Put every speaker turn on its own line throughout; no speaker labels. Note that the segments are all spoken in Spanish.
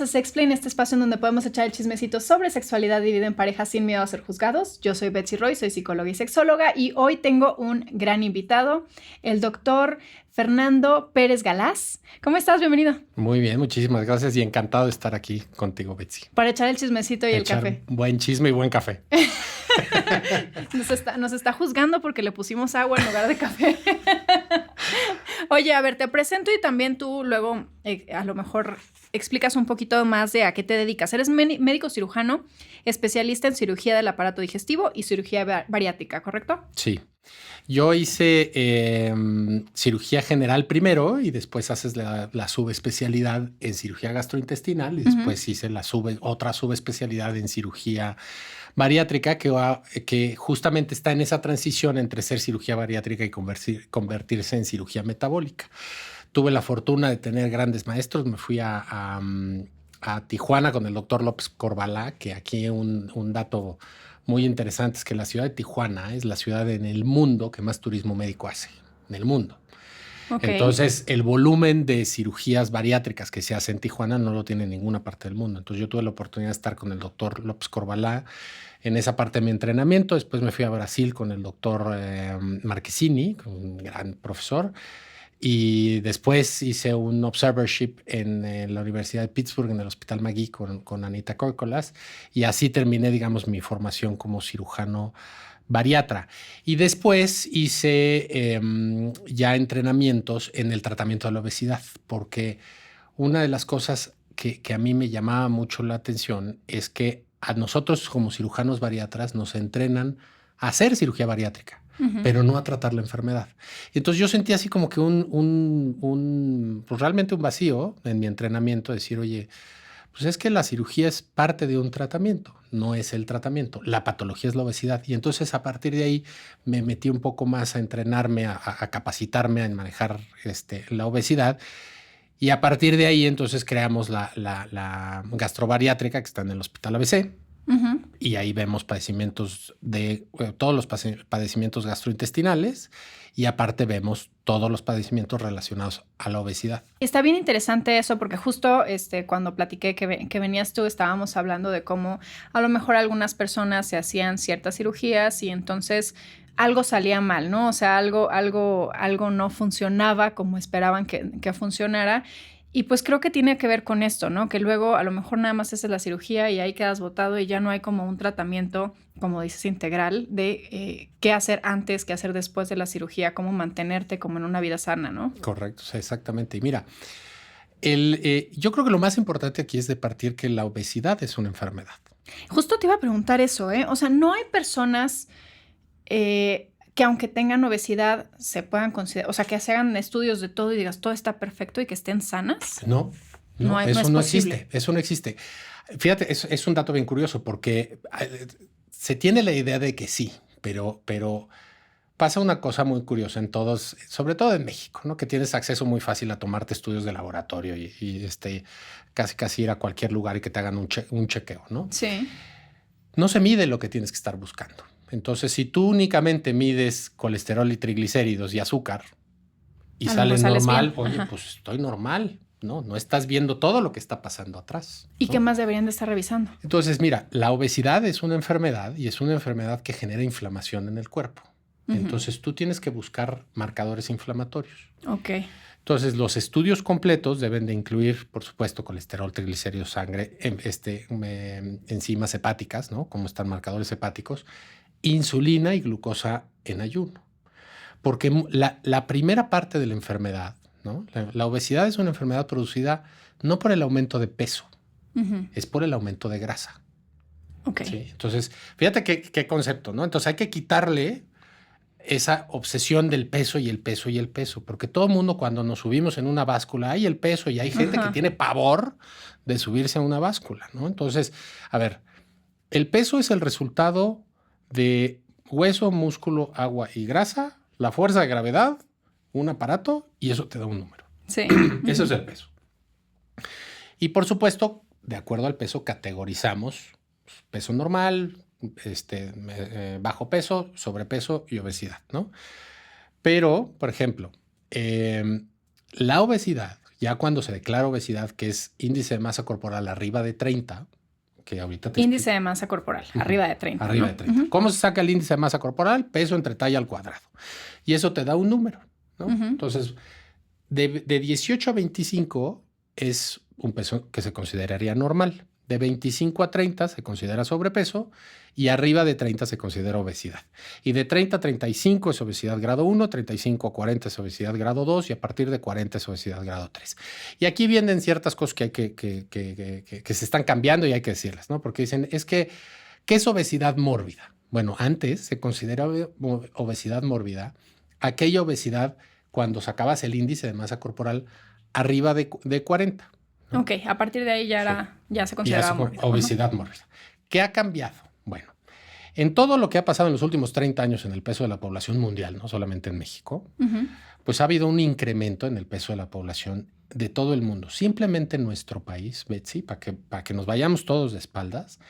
Bienvenidos a Sexplain, este espacio en donde podemos echar el chismecito sobre sexualidad y vida en pareja sin miedo a ser juzgados. Yo soy Betsy Roy, soy psicóloga y sexóloga y hoy tengo un gran invitado, el doctor Fernando Pérez Galaz. ¿Cómo estás? Bienvenido.
Muy bien, muchísimas gracias y encantado de estar aquí contigo, Betsy.
Para echar el chismecito y el café.
Buen chisme y buen café.
Nos está juzgando porque le pusimos agua en lugar de café. Oye, a ver, te presento y también tú luego a lo mejor explicas un poquito más de a qué te dedicas. Eres médico cirujano, especialista en cirugía del aparato digestivo y cirugía bariátrica, ¿correcto?
Sí. Yo hice cirugía general primero y después haces la subespecialidad en cirugía gastrointestinal y después hice otra subespecialidad en cirugía bariátrica que justamente está en esa transición entre ser cirugía bariátrica y convertirse en cirugía metabólica. Tuve la fortuna de tener grandes maestros. Me fui a Tijuana con el doctor López Corbalá, que aquí un dato muy interesante es que la ciudad de Tijuana es la ciudad en el mundo que más turismo médico hace, en el mundo. Okay. Entonces, el volumen de cirugías bariátricas que se hace en Tijuana no lo tiene en ninguna parte del mundo. Entonces, yo tuve la oportunidad de estar con el doctor López Corbalá en esa parte de mi entrenamiento. Después me fui a Brasil con el doctor Marquesini, un gran profesor. Y después hice un observership en la Universidad de Pittsburgh, en el Hospital Magee, con Anita Koikolas. Y así terminé, digamos, mi formación como cirujano bariatra. Y después hice ya entrenamientos en el tratamiento de la obesidad, porque una de las cosas que a mí me llamaba mucho la atención es que a nosotros como cirujanos bariatras nos entrenan a hacer cirugía bariátrica, pero no a tratar la enfermedad. Entonces yo sentí así como que pues realmente un vacío en mi entrenamiento, decir, oye, pues es que la cirugía es parte de un tratamiento, no es el tratamiento. La patología es la obesidad. Y entonces a partir de ahí me metí un poco más a entrenarme, a capacitarme en manejar la obesidad. Y a partir de ahí entonces creamos la gastrobariátrica que está en el Hospital ABC. Y ahí vemos padecimientos todos los padecimientos gastrointestinales y aparte vemos todos los padecimientos relacionados a la obesidad.
Está bien interesante eso porque justo cuando platiqué que venías tú estábamos hablando de cómo a lo mejor algunas personas se hacían ciertas cirugías y entonces algo salía mal, ¿no? O sea, algo no funcionaba como esperaban que funcionara. Y pues creo que tiene que ver con esto, ¿no? Que luego a lo mejor nada más haces la cirugía y ahí quedas botado y ya no hay como un tratamiento, como dices, integral de qué hacer antes, qué hacer después de la cirugía, cómo mantenerte como en una vida sana, ¿no?
Correcto, o sea, exactamente. Y mira, yo creo que lo más importante aquí es de partir que la obesidad es una enfermedad.
Justo te iba a preguntar eso, ¿eh? O sea, no hay personas que aunque tengan obesidad se puedan considerar, o sea, que se hagan estudios de todo y digas, todo está perfecto y que estén sanas.
No, eso no existe, eso no existe. Fíjate, es un dato bien curioso porque se tiene la idea de que sí, pero pasa una cosa muy curiosa en todos, sobre todo en México, ¿no? Que tienes acceso muy fácil a tomarte estudios de laboratorio y casi ir a cualquier lugar y que te hagan un chequeo, ¿no?
Sí.
No se mide lo que tienes que estar buscando. Entonces, si tú únicamente mides colesterol y triglicéridos y azúcar y sales normal, oye, pues estoy normal, ¿no? No estás viendo todo lo que está pasando atrás, ¿no?
¿Y qué más deberían de estar revisando?
Entonces, mira, la obesidad es una enfermedad y es una enfermedad que genera inflamación en el cuerpo. Entonces, tú tienes que buscar marcadores inflamatorios.
Ok.
Entonces, los estudios completos deben de incluir, por supuesto, colesterol, triglicéridos, sangre, enzimas hepáticas, ¿no? Como están marcadores hepáticos, insulina y glucosa en ayuno. Porque la primera parte de la enfermedad, ¿no? La obesidad es una enfermedad producida no por el aumento de peso, es por el aumento de grasa.
Ok.
¿Sí? Entonces, fíjate qué concepto, ¿no? Entonces hay que quitarle esa obsesión del peso y el peso y el peso, porque todo el mundo cuando nos subimos en una báscula hay el peso y hay gente que tiene pavor de subirse a una báscula, ¿no? Entonces, a ver, el peso es el resultado de hueso, músculo, agua y grasa, la fuerza de gravedad, un aparato y eso te da un número.
Sí.
Eso es el peso. Y por supuesto, de acuerdo al peso, categorizamos peso normal, bajo peso, sobrepeso y obesidad, ¿no? Pero, por ejemplo, la obesidad Ya cuando se declara obesidad, que es índice de masa corporal arriba de 30, que ahorita te
índice de masa corporal, arriba de 30.
Arriba
¿no?
de 30. ¿Cómo se saca el índice de masa corporal? Peso entre talla al cuadrado. Y eso te da un número, ¿no? Entonces, de 18 a 25 es un peso que se consideraría normal. De 25 a 30 se considera sobrepeso y arriba de 30 se considera obesidad. Y de 30 a 35 es obesidad grado 1, 35 a 40 es obesidad grado 2 y a partir de 40 es obesidad grado 3. Y aquí vienen ciertas cosas que hay que se están cambiando y hay que decirlas, ¿no? Porque dicen, ¿qué es obesidad mórbida? Bueno, antes se consideraba obesidad mórbida aquella obesidad cuando sacabas el índice de masa corporal arriba de 40. ¿no?
Ok, a partir de ahí ya se consideraba mórbida.
Obesidad mórbida. ¿Qué ha cambiado? Bueno, en todo lo que ha pasado en los últimos 30 años en el peso de la población mundial, no solamente en México, pues ha habido un incremento en el peso de la población de todo el mundo. Simplemente en nuestro país, Betsy, para que nos vayamos todos de espaldas,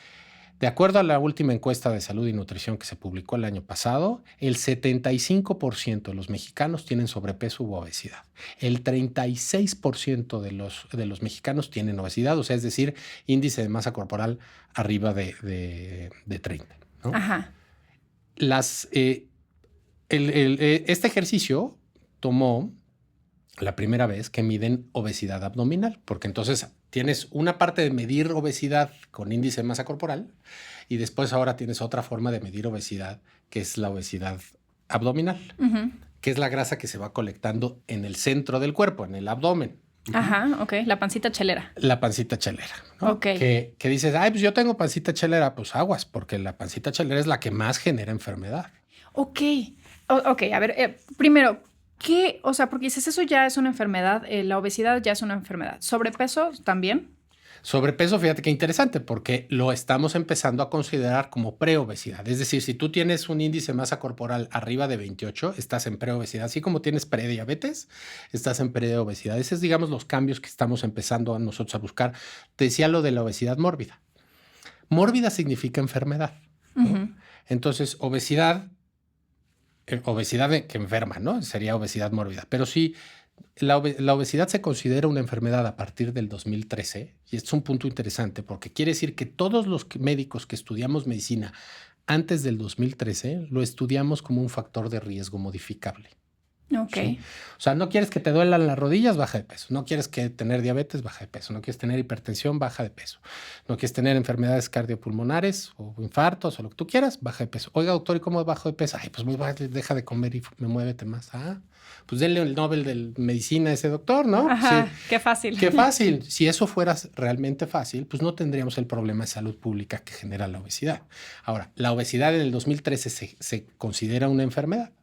de acuerdo a la última encuesta de salud y nutrición que se publicó el año pasado, el 75% de los mexicanos tienen sobrepeso u obesidad. El 36% de los mexicanos tienen obesidad, o sea, es decir, índice de masa corporal arriba de 30. ¿no?
Ajá.
Este ejercicio tomó la primera vez que miden obesidad abdominal, porque entonces tienes una parte de medir obesidad con índice de masa corporal y después ahora tienes otra forma de medir obesidad, que es la obesidad abdominal, que es la grasa que se va colectando en el centro del cuerpo, en el abdomen.
Ajá, ok. La pancita chelera.
La pancita chelera. ¿no?
Ok.
Que dices, ay, pues yo tengo pancita chelera, pues aguas, porque la pancita chelera es la que más genera enfermedad.
Ok. Ok, a ver, primero, ¿qué? O sea, porque dices, eso ya es una enfermedad, la obesidad ya es una enfermedad. ¿Sobrepeso también?
Sobrepeso, fíjate qué interesante, porque lo estamos empezando a considerar como preobesidad. Es decir, si tú tienes un índice de masa corporal arriba de 28, estás en preobesidad. Así como tienes prediabetes, estás en preobesidad. Esos es, digamos, los cambios que estamos empezando nosotros a buscar. Te decía lo de la obesidad mórbida. Mórbida significa enfermedad. ¿no? Entonces, obesidad que enferma, ¿no? Sería obesidad mórbida. Pero sí, la obesidad se considera una enfermedad a partir del 2013 y es un punto interesante porque quiere decir que todos los médicos que estudiamos medicina antes del 2013 lo estudiamos como un factor de riesgo modificable.
Ok.
¿sí? O sea, no quieres que te duelan las rodillas, baja de peso. No quieres tener diabetes, baja de peso. No quieres tener hipertensión, baja de peso. No quieres tener enfermedades cardiopulmonares o infartos o lo que tú quieras, baja de peso. Oiga, doctor, ¿y cómo bajo de peso? Ay, pues muy baja, deja de comer y muévete más. Ah, pues denle el Nobel de Medicina a ese doctor, ¿no?
Ajá,
sí.
qué fácil.
Qué fácil. Si eso fuera realmente fácil, pues no tendríamos el problema de salud pública que genera la obesidad. Ahora, la obesidad en el 2013 se considera una enfermedad.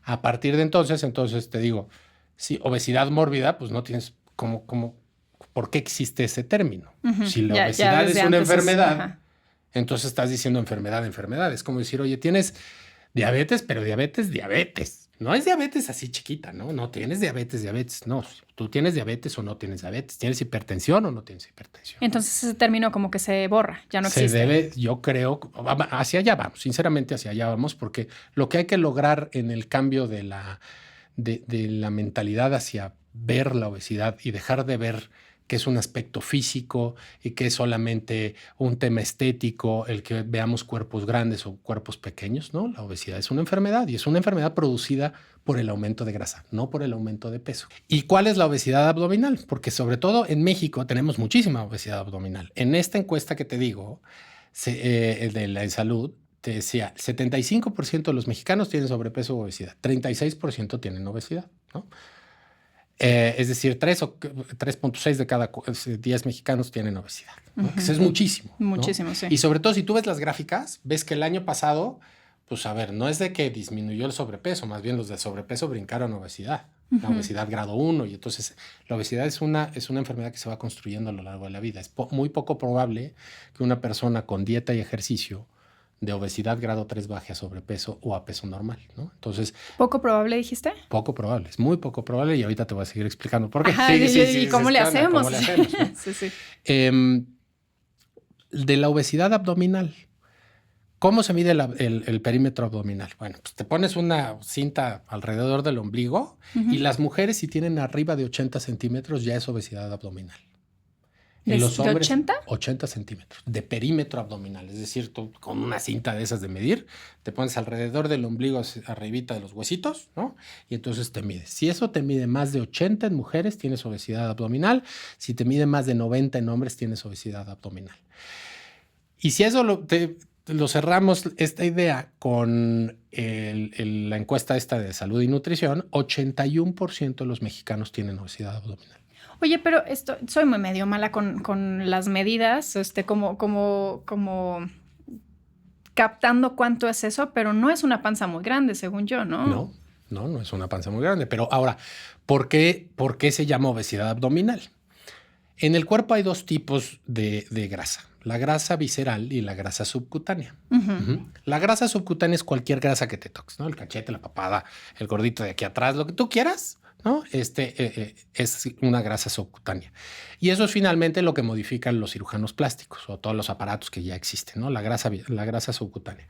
A partir de entonces te digo, si obesidad mórbida, pues no tienes ¿por qué existe ese término? Si la obesidad es una enfermedad, entonces estás diciendo enfermedad. Es como decir, oye, tienes diabetes, pero diabetes. No es diabetes así chiquita, ¿no? No tienes diabetes. No, tú tienes diabetes o no tienes diabetes. ¿Tienes hipertensión o no tienes hipertensión?
Entonces ese término como que se borra, ya no existe.
Se debe, yo creo, hacia allá vamos, sinceramente hacia allá vamos, porque lo que hay que lograr en el cambio de la mentalidad hacia ver la obesidad y dejar de ver que es un aspecto físico y que es solamente un tema estético el que veamos cuerpos grandes o cuerpos pequeños, ¿no? La obesidad es una enfermedad y es una enfermedad producida por el aumento de grasa, no por el aumento de peso. ¿Y cuál es la obesidad abdominal? Porque sobre todo en México tenemos muchísima obesidad abdominal. En esta encuesta que te digo, de la salud, te decía, 75% de los mexicanos tienen sobrepeso o obesidad, 36% tienen obesidad, ¿no? Es decir, 3.6 de cada 10 mexicanos tienen obesidad. ¿no? Eso es muchísimo.
Muchísimo,
¿no?
sí.
Y sobre todo si tú ves las gráficas, ves que el año pasado, pues a ver, no es de que disminuyó el sobrepeso, más bien los de sobrepeso brincaron a obesidad, la obesidad grado 1. Y entonces la obesidad es una enfermedad que se va construyendo a lo largo de la vida. Es muy poco probable que una persona con dieta y ejercicio de obesidad grado 3 baje a sobrepeso o a peso normal, ¿no? Entonces...
¿Poco probable dijiste?
Poco probable, es muy poco probable y ahorita te voy a seguir explicando por qué.
Ajá, ¿y cómo le hacemos?
¿Cómo le hacemos? ¿no?
Sí.
De la obesidad abdominal, ¿Cómo se mide el perímetro abdominal? Bueno, pues te pones una cinta alrededor del ombligo y las mujeres, si tienen arriba de 80 centímetros, ya es obesidad abdominal. En los hombres, 80 centímetros de perímetro abdominal. Es decir, tú con una cinta de esas de medir, te pones alrededor del ombligo, arribita de los huesitos, ¿no? Y entonces te mides. Si eso te mide más de 80 en mujeres, tienes obesidad abdominal. Si te mide más de 90 en hombres, tienes obesidad abdominal. Y si eso lo cerramos, esta idea, con la encuesta esta de salud y nutrición, 81% de los mexicanos tienen obesidad abdominal.
Oye, pero soy muy medio mala con las medidas, como captando cuánto es eso, pero no es una panza muy grande, según yo, ¿no?
No es una panza muy grande. Pero ahora, ¿por qué se llama obesidad abdominal? En el cuerpo hay dos tipos de grasa, la grasa visceral y la grasa subcutánea. La grasa subcutánea es cualquier grasa que te toques, ¿no? El cachete, la papada, el gordito de aquí atrás, lo que tú quieras, ¿no? Es una grasa subcutánea. Y eso es finalmente lo que modifican los cirujanos plásticos o todos los aparatos que ya existen, ¿no? La grasa subcutánea.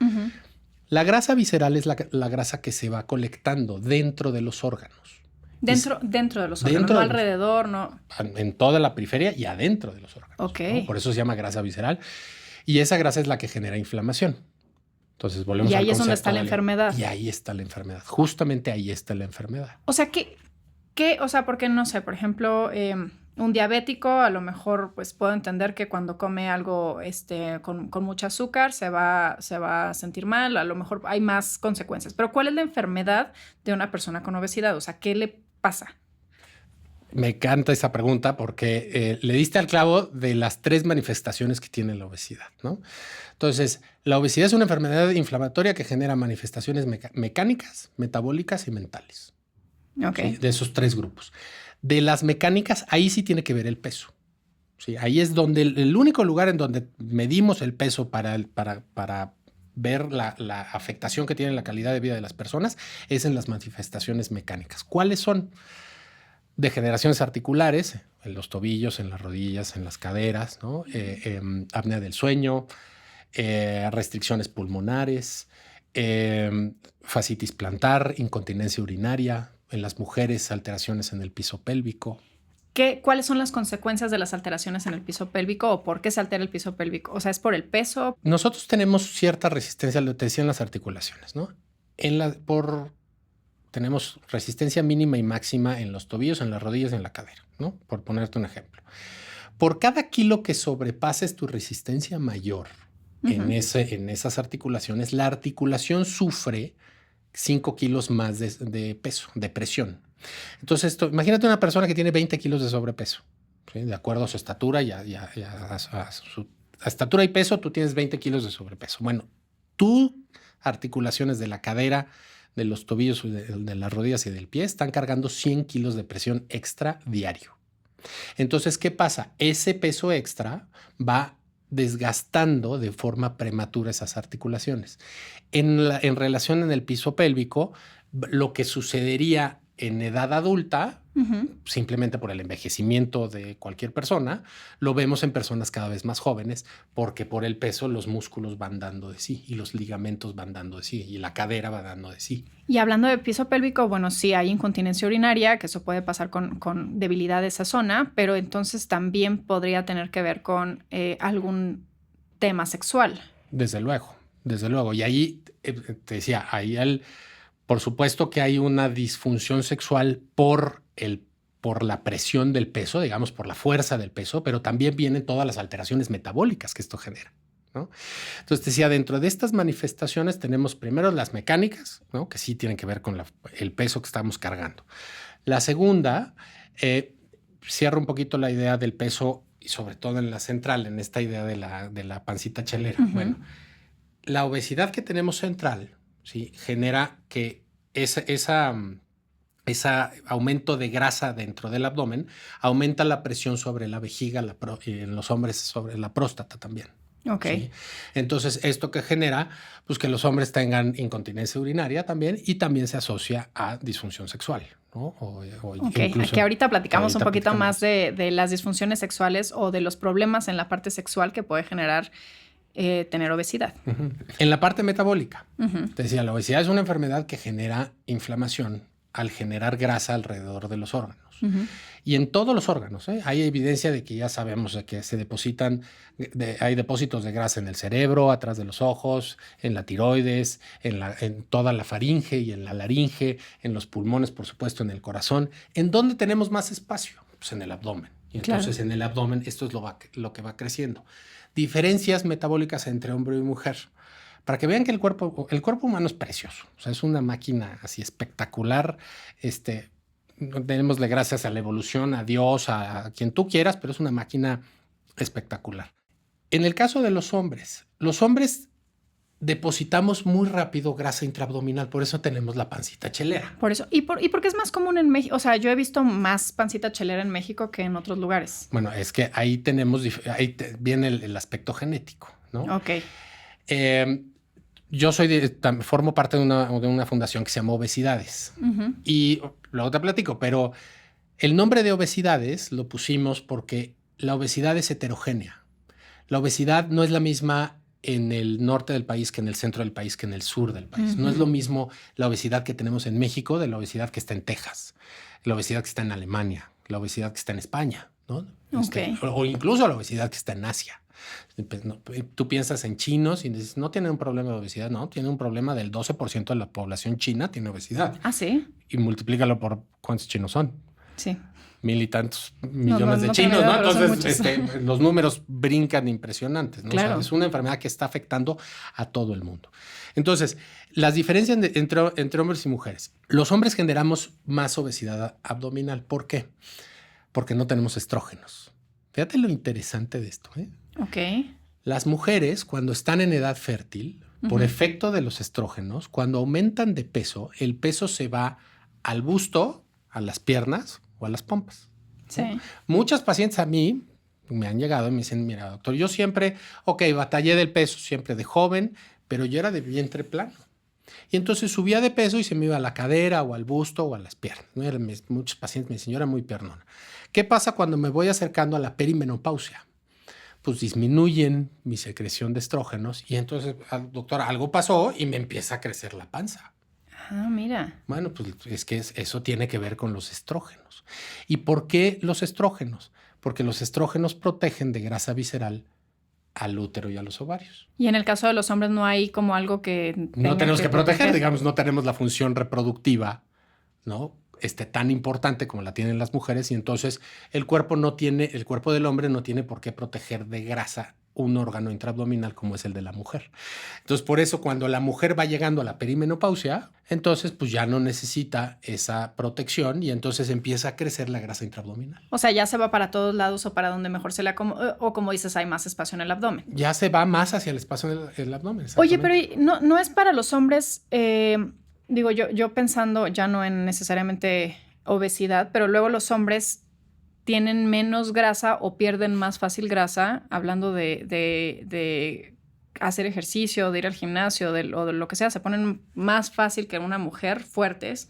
La grasa visceral es la grasa que se va colectando dentro de los órganos.
Dentro de los órganos, no alrededor, no.
En toda la periferia y adentro de los órganos.
Ok.
¿No? Por eso se llama grasa visceral. Y esa grasa es la que genera inflamación. Entonces volvemos al concepto.
Y ahí es donde está la enfermedad.
Y ahí está la enfermedad. Justamente ahí está la enfermedad.
O sea, porque no sé, por ejemplo, un diabético a lo mejor pues puedo entender que cuando come algo con mucho azúcar se va a sentir mal, a lo mejor hay más consecuencias. Pero ¿cuál es la enfermedad de una persona con obesidad? O sea, ¿qué le pasa?
Me encanta esa pregunta porque le diste al clavo de las 3 manifestaciones que tiene la obesidad, ¿no? Entonces, la obesidad es una enfermedad inflamatoria que genera manifestaciones mecánicas, metabólicas y mentales.
Okay.
¿Sí? De esos 3 grupos. De las mecánicas, ahí sí tiene que ver el peso. ¿Sí? Ahí es donde el único lugar en donde medimos el peso para ver la afectación que tiene la calidad de vida de las personas es en las manifestaciones mecánicas. ¿Cuáles son? Degeneraciones articulares, en los tobillos, en las rodillas, en las caderas, ¿no? Apnea del sueño, restricciones pulmonares, fascitis plantar, incontinencia urinaria, en las mujeres alteraciones en el piso pélvico.
¿Cuáles son las consecuencias de las alteraciones en el piso pélvico o por qué se altera el piso pélvico? O sea, ¿es por el peso?
Nosotros tenemos cierta resistencia, lo te decía, en las articulaciones, ¿no? Tenemos resistencia mínima y máxima en los tobillos, en las rodillas y en la cadera, ¿no? Por ponerte un ejemplo. Por cada kilo que sobrepases tu resistencia mayor en esas articulaciones, la articulación sufre 5 kilos más de peso, de presión. Entonces, imagínate una persona que tiene 20 kilos de sobrepeso, ¿sí? De acuerdo a su estatura y a su estatura y peso, tú tienes 20 kilos de sobrepeso. Bueno, tus articulaciones de la cadera, de los tobillos, de las rodillas y del pie están cargando 100 kilos de presión extra diario. Entonces, ¿qué pasa? Ese peso extra va desgastando de forma prematura esas articulaciones. En relación en el piso pélvico, lo que sucedería en edad adulta, simplemente por el envejecimiento de cualquier persona, lo vemos en personas cada vez más jóvenes, porque por el peso los músculos van dando de sí y los ligamentos van dando de sí y la cadera va dando de sí.
Y hablando de piso pélvico, bueno, sí hay incontinencia urinaria, que eso puede pasar con debilidad de esa zona, pero entonces también podría tener que ver con algún tema sexual.
Desde luego. Y ahí, te decía, por supuesto que hay una disfunción sexual por la presión del peso, digamos, por la fuerza del peso, pero también vienen todas las alteraciones metabólicas que esto genera, ¿no? Entonces, decía, dentro de estas manifestaciones tenemos primero las mecánicas, ¿no? Que sí tienen que ver con el peso que estamos cargando. La segunda, cierra un poquito la idea del peso y sobre todo en la central, en esta idea de la pancita chelera. Bueno, la obesidad que tenemos central, ¿sí? Genera que ese aumento de grasa dentro del abdomen aumenta la presión sobre la vejiga, en los hombres sobre la próstata también.
Ok.
¿Sí? Entonces, esto que genera, pues que los hombres tengan incontinencia urinaria también y también se asocia a disfunción sexual, ¿no?
Que ahorita platicamos un poquito más de las disfunciones sexuales o de los problemas en la parte sexual que puede generar tener obesidad.
En la parte metabólica,
Ujú.
te decía, la obesidad es una enfermedad que genera inflamación al generar grasa alrededor de los órganos.
Ujú.
Y en todos los órganos, hay evidencia de que ya sabemos de que se depositan, hay depósitos de grasa en el cerebro, atrás de los ojos, en la tiroides, en toda la faringe y en la laringe, en los pulmones, por supuesto, en el corazón. ¿En dónde tenemos más espacio? Pues en el abdomen. Y entonces en el abdomen esto es lo que va creciendo. Diferencias metabólicas entre hombre y mujer. Para que vean que el cuerpo humano es precioso. O sea, es una máquina así espectacular. Démosle gracias a la evolución, a Dios, a quien tú quieras, pero es una máquina espectacular. En el caso de los hombres depositamos muy rápido grasa intraabdominal, por eso tenemos la pancita chelera.
Por eso. ¿Y por qué es más común en México? O sea, yo he visto más pancita chelera en México que en otros lugares.
Bueno, es que ahí viene el aspecto genético, ¿no?
Ok.
Yo formo parte de una fundación que se llama Obesidades.
Uh-huh.
Y luego te platico, pero el nombre de Obesidades lo pusimos porque la obesidad es heterogénea. La obesidad no es la misma en el norte del país que en el centro del país que en el sur del país. Uh-huh. No es lo mismo la obesidad que tenemos en México de la obesidad que está en Texas, la obesidad que está en Alemania, la obesidad que está en España, ¿no?
Okay.
O incluso la obesidad que está en Asia. Tú piensas en chinos y dices, no tienen un problema de obesidad, no, tienen un problema del 12% de la población china tiene obesidad.
Ah, ¿sí?
Y multiplícalo por cuántos chinos son.
Sí.
1,000 y tantos millones de chinos, ¿no? Entonces, los números brincan impresionantes, ¿no?
Claro.
O sea, es una enfermedad que está afectando a todo el mundo. Entonces, las diferencias entre hombres y mujeres. Los hombres generamos más obesidad abdominal. ¿Por qué? Porque no tenemos estrógenos. Fíjate lo interesante de esto, ¿eh?
Ok.
Las mujeres, cuando están en edad fértil, por efecto de los estrógenos, cuando aumentan de peso, el peso se va al busto, a las piernas o a las pompas.
Sí.
¿No? Muchas pacientes a mí me han llegado y me dicen, mira, doctor, yo siempre, batallé del peso, siempre de joven, pero yo era de vientre plano. Y entonces subía de peso y se me iba a la cadera o al busto o a las piernas, ¿no? Muchos pacientes me dicen, yo era muy piernona. ¿Qué pasa cuando me voy acercando a la perimenopausia? Pues disminuyen mi secreción de estrógenos y entonces, doctor, algo pasó y me empieza a crecer la panza.
Ah, mira.
Bueno, pues es que eso tiene que ver con los estrógenos. ¿Y por qué los estrógenos? Porque los estrógenos protegen de grasa visceral al útero y a los ovarios.
Y en el caso de los hombres no hay como algo que
no tenemos que proteger, digamos, no tenemos la función reproductiva, ¿no? Tan importante como la tienen las mujeres, y entonces el cuerpo del hombre no tiene por qué proteger de grasa un órgano intraabdominal como es el de la mujer. Entonces, por eso cuando la mujer va llegando a la perimenopausia, entonces pues ya no necesita esa protección y entonces empieza a crecer la grasa intraabdominal.
O sea, ya se va para todos lados o para donde mejor se le acomoda, o como dices, hay más espacio en el abdomen.
Ya se va más hacia el espacio en el abdomen.
Oye, pero no es para los hombres, digo, yo pensando ya no en necesariamente obesidad, pero luego los hombres tienen menos grasa o pierden más fácil grasa, hablando de hacer ejercicio, de ir al gimnasio, o de lo que sea, se ponen más fácil que una mujer, fuertes,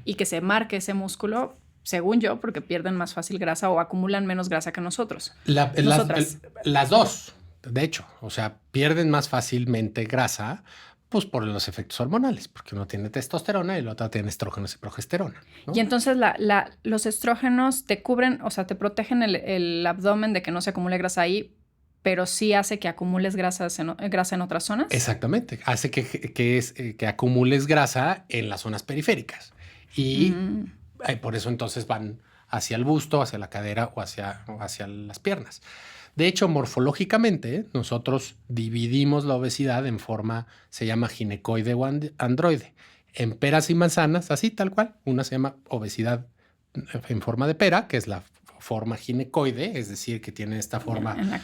y que se marque ese músculo, según yo, porque pierden más fácil grasa o acumulan menos grasa que nosotros.
Las dos, de hecho, o sea, pierden más fácilmente grasa, pues por los efectos hormonales, porque uno tiene testosterona y el otro tiene estrógenos y progesterona, ¿no?
Y entonces los estrógenos te cubren, o sea, te protegen el abdomen de que no se acumule grasa ahí, pero sí hace que acumules grasa en otras zonas.
Exactamente, hace que acumules grasa en las zonas periféricas. Y por eso entonces van hacia el busto, hacia la cadera o hacia las piernas. De hecho, morfológicamente, nosotros dividimos la obesidad en forma, se llama ginecoide o androide. En peras y manzanas, así tal cual. Una se llama obesidad en forma de pera, que es la forma ginecoide, es decir, que tiene esta forma
en la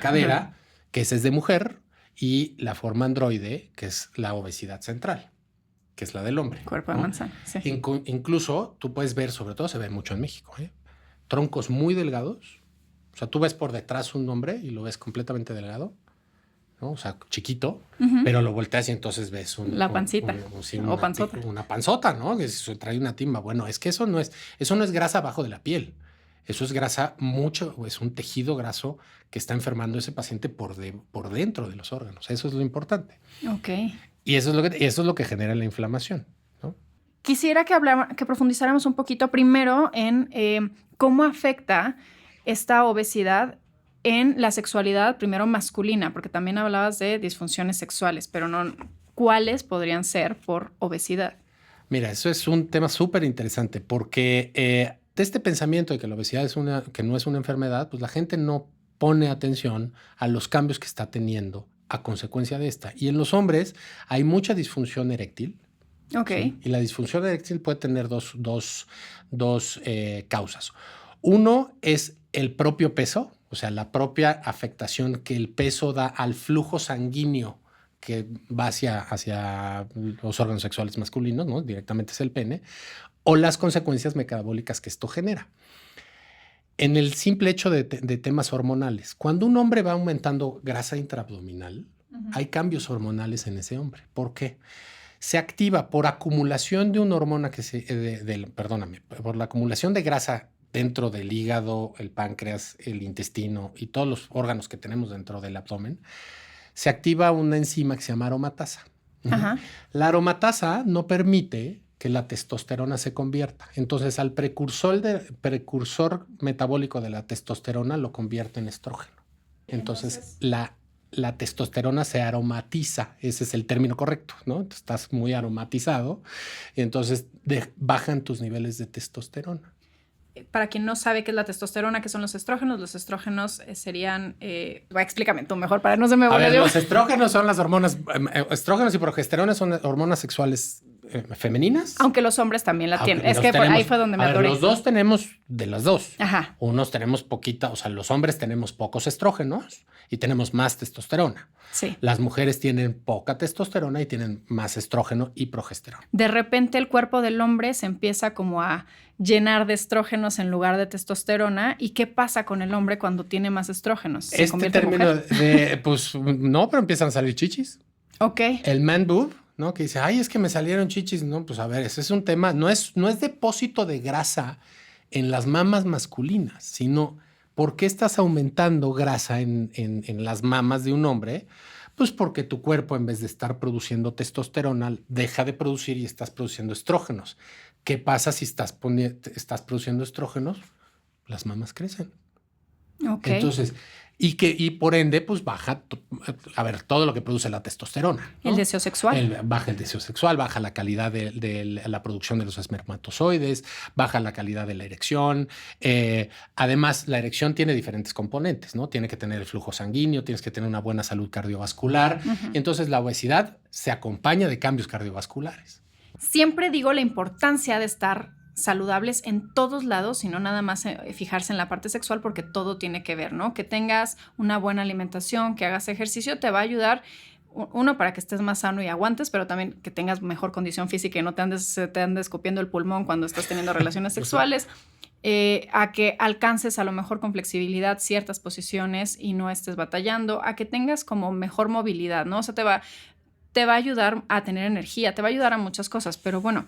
cadera,
que esa es de mujer, y la forma androide, que es la obesidad central, que es la del hombre.
Cuerpo de manzana, sí.
Incluso tú puedes ver, sobre todo se ve mucho en México, troncos muy delgados. O sea, tú ves por detrás un hombre y lo ves completamente delgado, ¿no? O sea, chiquito, pero lo volteas y entonces ves
la pancita o panzota.
Una panzota, ¿no? Que trae una timba. Bueno, es que eso no es grasa abajo de la piel. Eso es grasa mucho, es un tejido graso que está enfermando a ese paciente por dentro de los órganos. Eso es lo importante.
Ok.
Y eso es lo que genera la inflamación, ¿no?
Quisiera que profundizáramos un poquito primero en cómo afecta esta obesidad en la sexualidad, primero masculina, porque también hablabas de disfunciones sexuales, pero no, ¿cuáles podrían ser por obesidad?
Mira, eso es un tema súper interesante porque de este pensamiento de que la obesidad que no es una enfermedad, pues la gente no pone atención a los cambios que está teniendo a consecuencia de esta. Y en los hombres hay mucha disfunción eréctil.
Ok.
¿Sí? Y la disfunción eréctil puede tener dos causas. Uno es el propio peso, o sea, la propia afectación que el peso da al flujo sanguíneo que va hacia los órganos sexuales masculinos, ¿no? Directamente es el pene, o las consecuencias metabólicas que esto genera. En el simple hecho de temas hormonales, cuando un hombre va aumentando grasa intraabdominal, hay cambios hormonales en ese hombre. ¿Por qué? Se activa por acumulación de una hormona por la acumulación de grasa dentro del hígado, el páncreas, el intestino y todos los órganos que tenemos dentro del abdomen. Se activa una enzima que se llama aromatasa.
Ajá.
La aromatasa no permite que la testosterona se convierta. Entonces, al precursor metabólico de la testosterona lo convierte en estrógeno. Entonces la testosterona se aromatiza. Ese es el término correcto, ¿no? Estás muy aromatizado y entonces bajan tus niveles de testosterona.
Para quien no sabe qué es la testosterona, qué son los estrógenos serían... explícame tú mejor para no se me vuelva.
Los estrógenos son las hormonas... estrógenos y progesterona son hormonas sexuales femeninas.
Aunque los hombres también la tienen. Es que ahí fue donde me atoré.
Los dos tenemos de las dos.
Ajá.
Unos tenemos poquita, o sea, los hombres tenemos pocos estrógenos y tenemos más testosterona.
Sí.
Las mujeres tienen poca testosterona y tienen más estrógeno y progesterona.
De repente el cuerpo del hombre se empieza como a llenar de estrógenos en lugar de testosterona. ¿Y qué pasa con el hombre cuando tiene más estrógenos? ¿Se convierte en mujer?
Pues no, pero empiezan a salir chichis.
Ok.
El man boob, ¿no? Que dice, ay, es que me salieron chichis. No, pues a ver, ese es un tema, no es depósito de grasa en las mamas masculinas, sino ¿por qué estás aumentando grasa en las mamas de un hombre? Pues porque tu cuerpo, en vez de estar produciendo testosterona, deja de producir y estás produciendo estrógenos. ¿Qué pasa si estás produciendo estrógenos? Las mamas crecen.
Ok.
Entonces, y por ende, pues baja, todo lo que produce la testosterona, ¿no?
El deseo sexual.
Baja el deseo sexual, baja la calidad de la producción de los espermatozoides, baja la calidad de la erección. Además, la erección tiene diferentes componentes, ¿no? Tiene que tener el flujo sanguíneo, tienes que tener una buena salud cardiovascular.
Uh-huh.
Entonces, la obesidad se acompaña de cambios cardiovasculares.
Siempre digo la importancia de estar saludables en todos lados y no nada más fijarse en la parte sexual, porque todo tiene que ver, ¿no? Que tengas una buena alimentación, que hagas ejercicio, te va a ayudar, uno, para que estés más sano y aguantes, pero también que tengas mejor condición física y no te andes escupiendo el pulmón cuando estás teniendo relaciones sexuales, a que alcances a lo mejor con flexibilidad ciertas posiciones y no estés batallando, a que tengas como mejor movilidad, ¿no? O sea, te va a ayudar a tener energía, te va a ayudar a muchas cosas, pero bueno,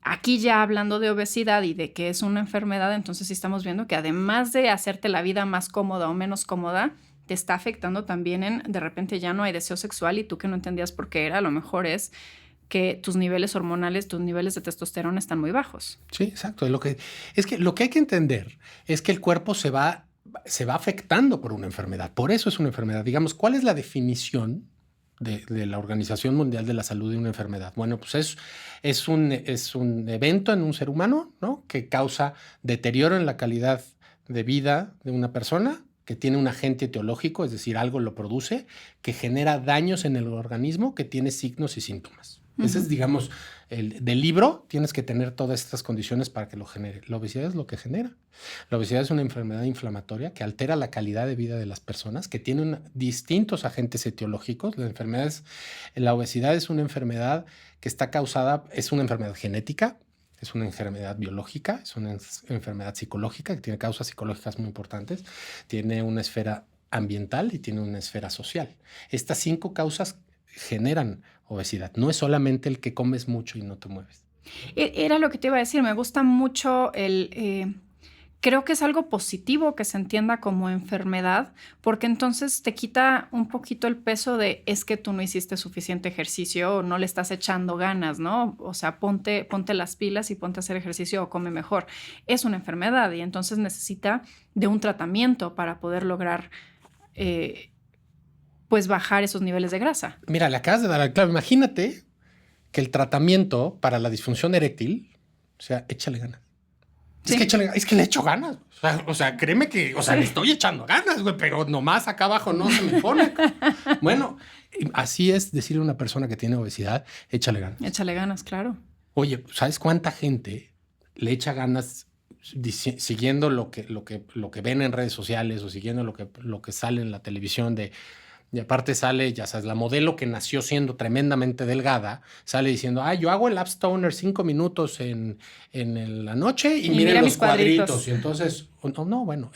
aquí ya hablando de obesidad y de que es una enfermedad, entonces sí estamos viendo que además de hacerte la vida más cómoda o menos cómoda, te está afectando también de repente ya no hay deseo sexual y tú que no entendías por qué era, a lo mejor es que tus niveles hormonales, tus niveles de testosterona están muy bajos.
Sí, exacto. Lo que hay que entender es que el cuerpo se va afectando por una enfermedad. Por eso es una enfermedad. Digamos, ¿cuál es la definición de la Organización Mundial de la Salud de una enfermedad? Bueno, pues es un evento en un ser humano, ¿no? Que causa deterioro en la calidad de vida de una persona, que tiene un agente etiológico, es decir, algo lo produce, que genera daños en el organismo, que tiene signos y síntomas. Uh-huh. Ese es, digamos, del libro, tienes que tener todas estas condiciones para que lo genere. La obesidad es lo que genera. La obesidad es una enfermedad inflamatoria que altera la calidad de vida de las personas, que tiene distintos agentes etiológicos. La obesidad es una enfermedad que está causada, es una enfermedad genética, es una enfermedad biológica, es una enfermedad psicológica que tiene causas psicológicas muy importantes, tiene una esfera ambiental y tiene una esfera social. Estas 5 causas generan obesidad. No es solamente el que comes mucho y no te mueves.
Era lo que te iba a decir. Me gusta mucho creo que es algo positivo que se entienda como enfermedad, porque entonces te quita un poquito el peso de es que tú no hiciste suficiente ejercicio o no le estás echando ganas, ¿no? O sea, ponte las pilas y ponte a hacer ejercicio o come mejor. Es una enfermedad y entonces necesita de un tratamiento para poder lograr pues bajar esos niveles de grasa.
Mira, le acabas de dar al clavo. Imagínate que el tratamiento para la disfunción eréctil, o sea, échale ganas. Sí. Es que le echo ganas. O sea, créeme que, le estoy echando ganas, güey, pero nomás acá abajo no se me pone. Bueno, así es decirle a una persona que tiene obesidad, échale ganas.
Échale ganas, claro.
Oye, ¿sabes cuánta gente le echa ganas siguiendo lo que ven en redes sociales o siguiendo lo que sale en la televisión y aparte sale, ya sabes, la modelo que nació siendo tremendamente delgada, sale diciendo, yo hago el Abs Toner 5 minutos en la noche y miren los cuadritos. Y entonces, bueno,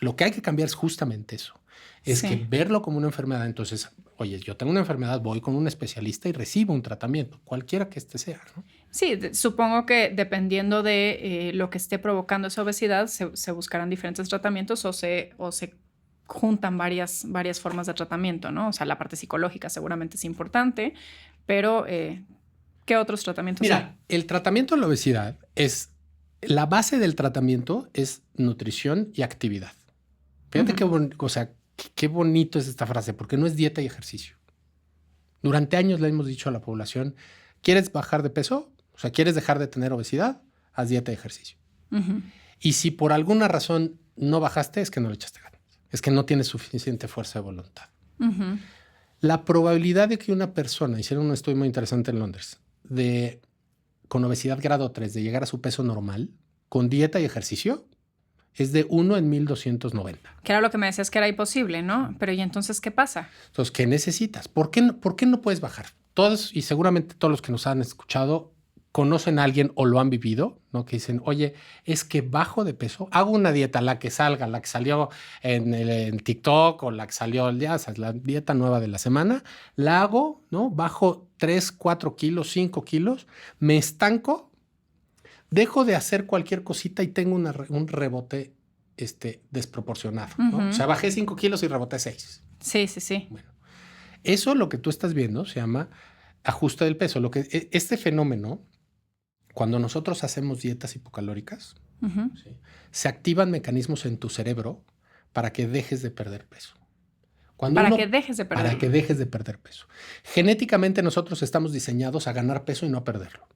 lo que hay que cambiar es justamente eso. Es que verlo como una enfermedad. Entonces, oye, yo tengo una enfermedad, voy con un especialista y recibo un tratamiento, cualquiera que este sea, ¿no?
Sí, supongo que dependiendo de lo que esté provocando esa obesidad, se buscarán diferentes tratamientos o se juntan varias formas de tratamiento, ¿no? O sea, la parte psicológica seguramente es importante, pero ¿qué otros tratamientos hay?
Mira, el tratamiento de la obesidad la base del tratamiento es nutrición y actividad. Fíjate qué bonito es esta frase, porque no es dieta y ejercicio. Durante años le hemos dicho a la población, ¿quieres bajar de peso? O sea, ¿quieres dejar de tener obesidad? Haz dieta y ejercicio. Y si por alguna razón no bajaste, es que no le echaste ganas. Es que no tienes suficiente fuerza de voluntad. La probabilidad de que una persona, hicieron un estudio muy interesante en Londres, con obesidad grado 3, de llegar a su peso normal, con dieta y ejercicio, es de 1 en 1290.
Que era lo que me decías que era imposible, ¿no? Pero ¿y entonces qué pasa?
Entonces, ¿qué necesitas? ¿Por qué no puedes bajar? Todos, y seguramente todos los que nos han escuchado, conocen a alguien o lo han vivido, ¿no? Que dicen, oye, es que bajo de peso, hago una dieta, la que salió en TikTok o la que salió el día, la dieta nueva de la semana, la hago, ¿no? Bajo 3, 4 kilos, 5 kilos, me estanco, dejo de hacer cualquier cosita y tengo un rebote desproporcionado, ¿no? O sea, bajé 5 kilos y reboté 6.
Sí.
Bueno, eso lo que tú estás viendo se llama ajuste del peso. Este fenómeno, cuando nosotros hacemos dietas hipocalóricas, ¿sí? Se activan mecanismos en tu cerebro para que dejes de perder peso. Para que dejes de perder peso. Genéticamente nosotros estamos diseñados a ganar peso y no a perderlo.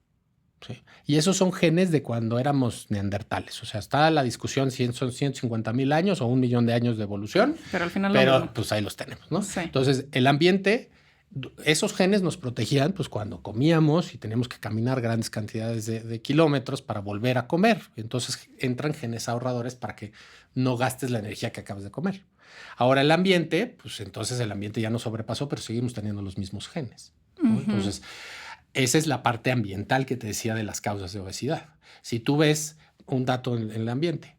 ¿Sí? Y esos son genes de cuando éramos neandertales. O sea, está la discusión si son 150,000 años o 1 millón de años de evolución.
Pero al final
pues ahí los tenemos, ¿no?
Sí.
Entonces, el ambiente, esos genes nos protegían pues cuando comíamos y teníamos que caminar grandes cantidades de kilómetros para volver a comer. Entonces entran genes ahorradores para que no gastes la energía que acabas de comer. Ahora el ambiente, pues entonces el ambiente ya nos sobrepasó, pero seguimos teniendo los mismos genes, ¿no? Entonces, esa es la parte ambiental que te decía de las causas de obesidad. Si tú ves un dato en el ambiente,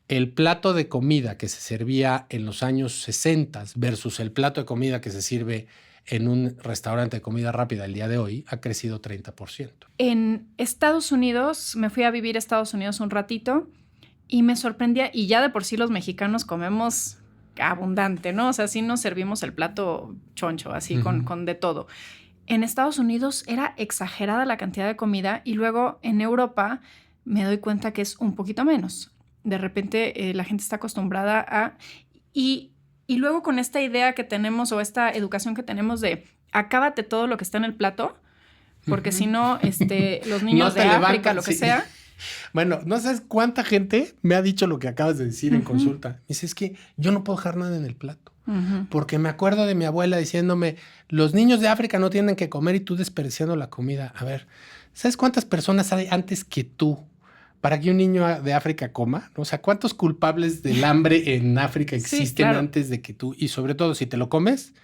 el plato de comida que se servía en los años 60 versus el plato de comida que se sirve en un restaurante de comida rápida el día de hoy ha crecido 30%.
En Estados Unidos, me fui a vivir a Estados Unidos un ratito y me sorprendía, y ya de por sí los mexicanos comemos abundante, ¿no? O sea, sí nos servimos el plato choncho, así con de todo. En Estados Unidos era exagerada la cantidad de comida y luego en Europa me doy cuenta que es un poquito menos. De repente la gente está acostumbrada a... Y luego con esta idea que tenemos o esta educación que tenemos de acábate todo lo que está en el plato, porque si no, los niños de África, lo que sea...
Bueno, no sabes cuánta gente me ha dicho lo que acabas de decir en consulta. Dice, es que yo no puedo dejar nada en el plato. Porque me acuerdo de mi abuela diciéndome, los niños de África no tienen que comer y tú desperdiciando la comida. A ver, ¿sabes cuántas personas hay antes que tú para que un niño de África coma? O sea, ¿cuántos culpables del hambre en África existen antes de que tú? Y sobre todo, si te lo comes,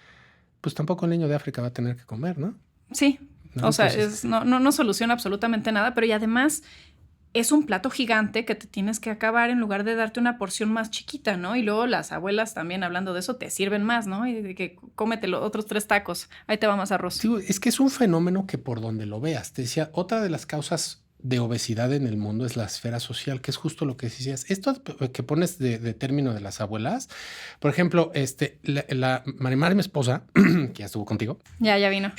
pues tampoco el niño de África va a tener que comer, ¿no?
Sí, ¿no? O sea, no soluciona absolutamente nada, pero y además... es un plato gigante que te tienes que acabar en lugar de darte una porción más chiquita, ¿no? Y luego las abuelas también hablando de eso te sirven más, ¿no? Y de que cómete los otros 3 tacos, ahí te va más arroz.
Sí, es que es un fenómeno que por donde lo veas, te decía, otra de las causas de obesidad en el mundo es la esfera social, que es justo lo que decías. Esto que pones de término de las abuelas, por ejemplo, la Marimar, mi esposa, que ya estuvo contigo.
Ya vino.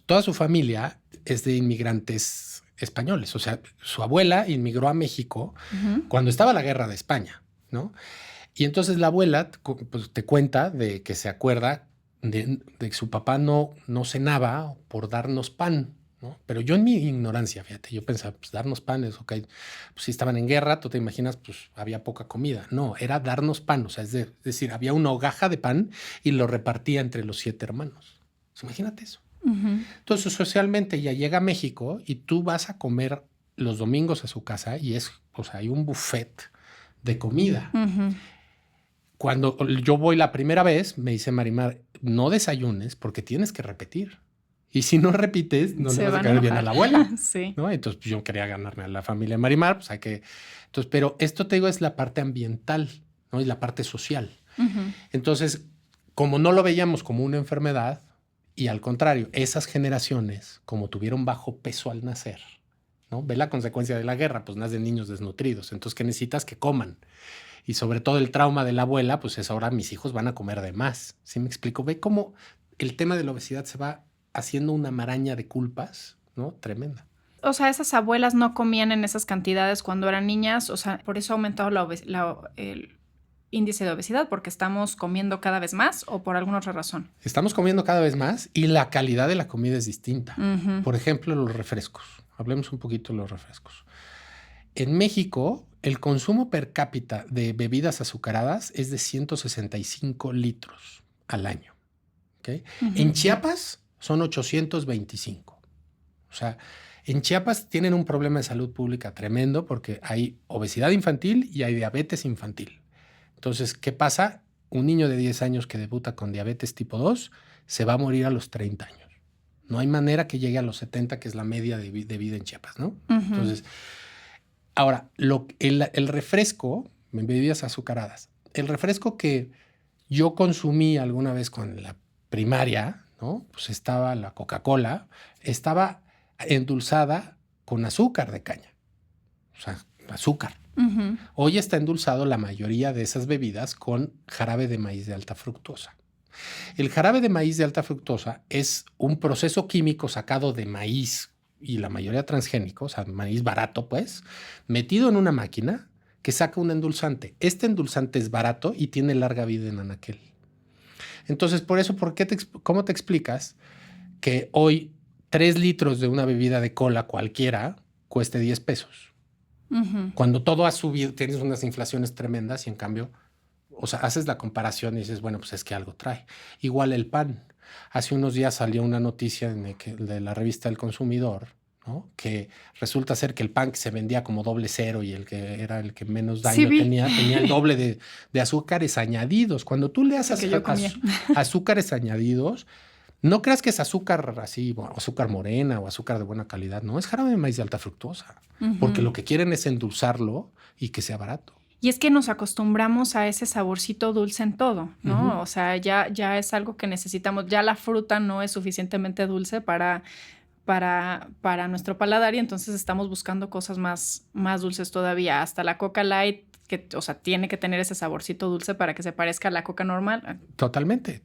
Toda su familia es de inmigrantes españoles. O sea, su abuela inmigró a México cuando estaba la guerra de España, ¿no? Y entonces la abuela pues, te cuenta de que se acuerda de que su papá no cenaba por darnos pan, ¿no? Pero yo en mi ignorancia, fíjate, yo pensaba, pues darnos pan es ok. Pues si estaban en guerra, tú te imaginas, pues había poca comida. No, era darnos pan. O sea, es decir, había una hogaja de pan y lo repartía entre los 7 hermanos. Pues, imagínate eso. Entonces, socialmente ya llega a México y tú vas a comer los domingos a su casa y hay un buffet de comida. Cuando yo voy la primera vez, me dice Marimar, no desayunes porque tienes que repetir. Y si no repites, no le vas a caer bien a la abuela.
Sí.
¿No? Entonces, pues, yo quería ganarme a la familia de Marimar, pues hay que... Entonces, pero esto te digo es la parte ambiental, ¿no? Y la parte social. Entonces, como no lo veíamos como una enfermedad, y al contrario, esas generaciones, como tuvieron bajo peso al nacer, ¿no? Ve la consecuencia de la guerra, pues nacen niños desnutridos. Entonces, ¿qué necesitas? Que coman. Y sobre todo el trauma de la abuela, pues es ahora mis hijos van a comer de más. ¿Sí me explico? Ve cómo el tema de la obesidad se va haciendo una maraña de culpas, ¿no? Tremenda.
O sea, esas abuelas no comían en esas cantidades cuando eran niñas. O sea, por eso ha aumentado el índice de obesidad, porque estamos comiendo cada vez más o por alguna otra razón.
Estamos comiendo cada vez más y la calidad de la comida es distinta. Por ejemplo, los refrescos. Hablemos un poquito de los refrescos. En México, el consumo per cápita de bebidas azucaradas es de 165 litros al año. ¿Okay? En Chiapas son 825. O sea, en Chiapas tienen un problema de salud pública tremendo porque hay obesidad infantil y hay diabetes infantil. Entonces, ¿qué pasa? Un niño de 10 años que debuta con diabetes tipo 2 se va a morir a los 30 años. No hay manera que llegue a los 70, que es la media de vida en Chiapas, ¿no? Entonces, ahora, el refresco, bebidas azucaradas, el refresco que yo consumí alguna vez con la primaria, ¿no? Pues estaba la Coca-Cola, estaba endulzada con azúcar de caña. O sea, azúcar. Hoy está endulzado la mayoría de esas bebidas con jarabe de maíz de alta fructosa. El jarabe de maíz de alta fructosa es un proceso químico sacado de maíz y la mayoría transgénico, o sea, maíz barato, pues, metido en una máquina que saca un endulzante. Este endulzante es barato y tiene larga vida en anaquel. Entonces, por eso, ¿cómo te explicas que hoy 3 litros de una bebida de cola cualquiera cueste 10 pesos? Cuando todo ha subido, tienes unas inflaciones tremendas y en cambio, o sea, haces la comparación y dices, bueno, pues es que algo trae. Igual el pan. Hace unos días salió una noticia de la revista El Consumidor, ¿no? Que resulta ser que el pan que se vendía como doble cero y el que era el que menos daño tenía el doble de azúcares añadidos. Cuando tú le haces azúcares añadidos, no creas que es azúcar así, o azúcar morena o azúcar de buena calidad. No, es jarabe de maíz de alta fructosa. Porque lo que quieren es endulzarlo y que sea barato.
Y es que nos acostumbramos a ese saborcito dulce en todo, ¿no? O sea, ya es algo que necesitamos. Ya la fruta no es suficientemente dulce para nuestro paladar y entonces estamos buscando cosas más dulces todavía. Hasta la Coca Light, que, o sea, tiene que tener ese saborcito dulce para que se parezca a la Coca normal.
Totalmente.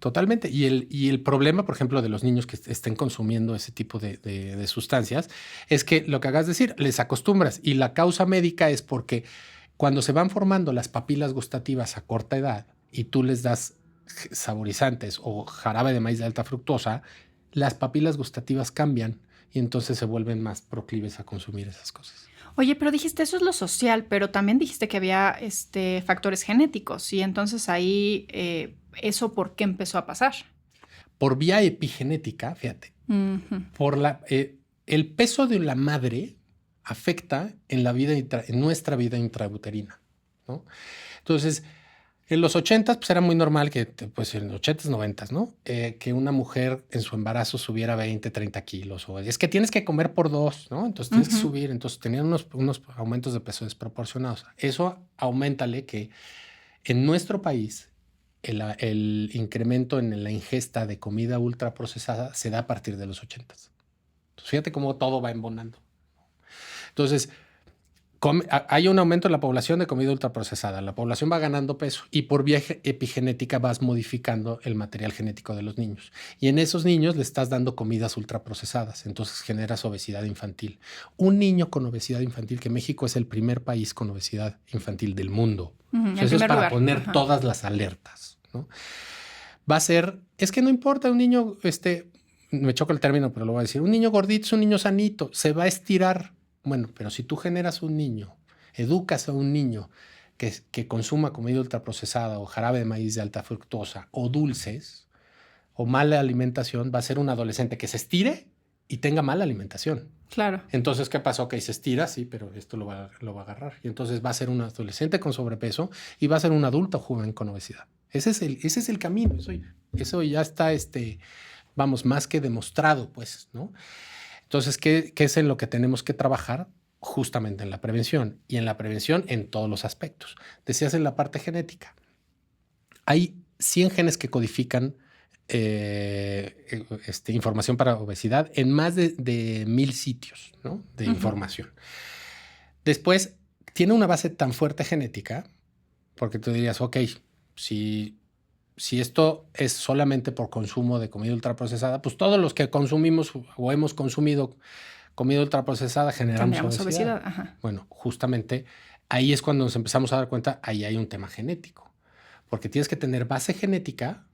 Y el problema, por ejemplo, de los niños que estén consumiendo ese tipo de sustancias es que lo que hagas decir, les acostumbras. Y la causa médica es porque cuando se van formando las papilas gustativas a corta edad y tú les das saborizantes o jarabe de maíz de alta fructosa, las papilas gustativas cambian y entonces se vuelven más proclives a consumir esas cosas.
Oye, pero dijiste eso es lo social, pero también dijiste que había factores genéticos y entonces ahí ¿eso por qué empezó a pasar?
Por vía epigenética, fíjate. Por el peso de la madre afecta en nuestra vida intrauterina, ¿no? Entonces, en los 80s, pues era muy normal que, pues en los 80s, 90s, ¿no? Que una mujer en su embarazo subiera 20, 30 kilos. O es que tienes que comer por 2, ¿no? Entonces tienes que subir. Entonces tenían unos aumentos de peso desproporcionados. Eso aumentale que en nuestro país el incremento en la ingesta de comida ultraprocesada se da a partir de los 80s. Entonces, fíjate cómo todo va embonando. Entonces, hay un aumento en la población de comida ultraprocesada. La población va ganando peso y por vía epigenética vas modificando el material genético de los niños. Y en esos niños le estás dando comidas ultraprocesadas. Entonces generas obesidad infantil. Un niño con obesidad infantil, que México es el primer país con obesidad infantil del mundo. Eso es para poner todas las alertas, ¿no? Va a ser, es que no importa, un niño, me choca el término, pero lo voy a decir, un niño gordito es un niño sanito, se va a estirar. Bueno, pero si tú generas un niño, educas a un niño que consuma comida ultraprocesada o jarabe de maíz de alta fructosa o dulces o mala alimentación, va a ser un adolescente que se estire y tenga mala alimentación.
Claro.
Entonces, ¿qué pasó? Ok, se estira, sí, pero esto lo va a agarrar. Y entonces va a ser un adolescente con sobrepeso y va a ser un adulto joven con obesidad. Ese es el camino. Eso ya está, vamos, más que demostrado, pues, ¿no? Entonces, ¿qué es en lo que tenemos que trabajar? Justamente en la prevención, y en la prevención en todos los aspectos. Decías en la parte genética. Hay 100 genes que codifican información para obesidad en más de 1000 sitios, ¿no? De información. Después, tiene una base tan fuerte genética, porque tú dirías, ok, si esto es solamente por consumo de comida ultraprocesada, pues todos los que consumimos o hemos consumido comida ultraprocesada generamos obesidad. Ajá. Bueno, justamente ahí es cuando nos empezamos a dar cuenta, ahí hay un tema genético, porque tienes que tener base genética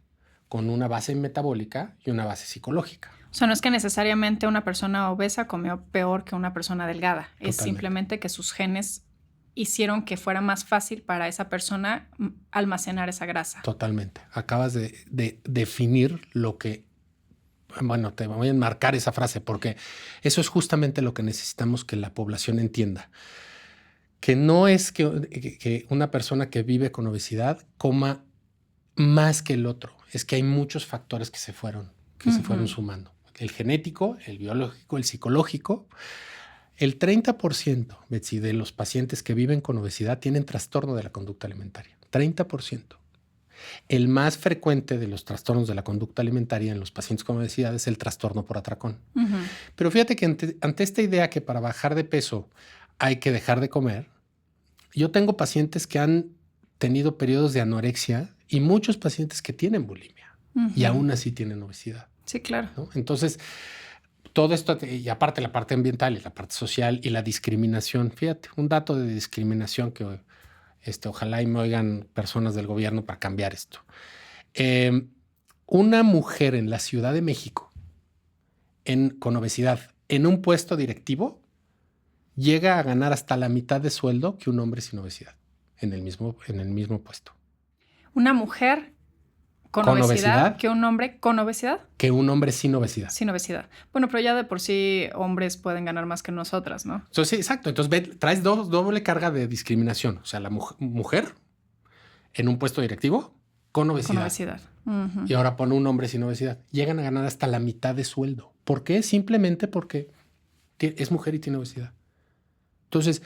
con una base metabólica y una base psicológica.
O sea, no es que necesariamente una persona obesa comió peor que una persona delgada. Totalmente. Es simplemente que sus genes hicieron que fuera más fácil para esa persona almacenar esa grasa.
Totalmente. Acabas de definir lo que... Bueno, te voy a enmarcar esa frase porque eso es justamente lo que necesitamos que la población entienda. Que no es que una persona que vive con obesidad coma más que el otro. Es que hay muchos factores que se fueron sumando. El genético, el biológico, el psicológico. El 30%, Betsy, de los pacientes que viven con obesidad tienen trastorno de la conducta alimentaria. 30%. El más frecuente de los trastornos de la conducta alimentaria en los pacientes con obesidad es el trastorno por atracón. Pero fíjate que ante esta idea que para bajar de peso hay que dejar de comer, yo tengo pacientes que han tenido periodos de anorexia y muchos pacientes que tienen bulimia y aún así tienen obesidad.
Sí, claro.
¿No? Entonces, todo esto, y aparte la parte ambiental y la parte social y la discriminación. Fíjate, un dato de discriminación que ojalá y me oigan personas del gobierno para cambiar esto. Una mujer en la Ciudad de México con obesidad en un puesto directivo llega a ganar hasta la mitad de sueldo que un hombre sin obesidad en el mismo puesto.
Una mujer con obesidad que un hombre con obesidad.
Que un hombre sin obesidad.
Sin obesidad. Bueno, pero ya de por sí hombres pueden ganar más que nosotras, ¿no?
Entonces, sí, exacto. Entonces traes doble carga de discriminación. O sea, la mujer en un puesto directivo con obesidad.
Con obesidad.
Y ahora pone un hombre sin obesidad. Llegan a ganar hasta la mitad de sueldo. ¿Por qué? Simplemente porque es mujer y tiene obesidad. Entonces,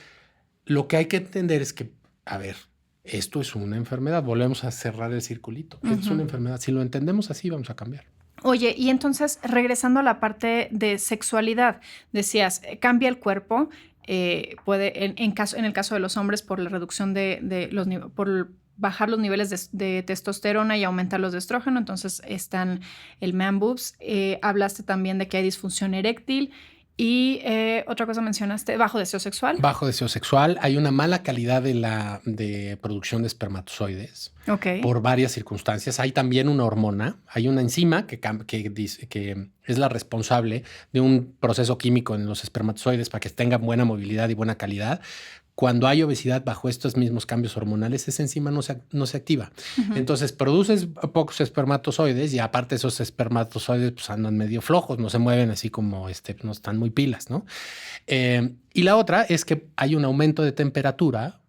lo que hay que entender es que, a ver, esto es una enfermedad. Volvemos a cerrar el circulito. Esto es una enfermedad. Si lo entendemos así, vamos a cambiar.
Oye, y entonces, regresando a la parte de sexualidad, decías, cambia el cuerpo, puede, en el caso de los hombres, por la reducción por bajar los niveles de testosterona y aumentar los de estrógeno. Entonces, están el man boobs. Hablaste también de que hay disfunción eréctil. Y otra cosa mencionaste, bajo deseo sexual.
Bajo deseo sexual. Hay una mala calidad de producción de espermatozoides por varias circunstancias. Hay también una hormona, hay una enzima que es la responsable de un proceso químico en los espermatozoides para que tengan buena movilidad y buena calidad. Cuando hay obesidad bajo estos mismos cambios hormonales, esa enzima no se activa. Entonces produces pocos espermatozoides y aparte esos espermatozoides pues, andan medio flojos, no se mueven así como no están muy pilas, ¿no? Y la otra es que hay un aumento de temperatura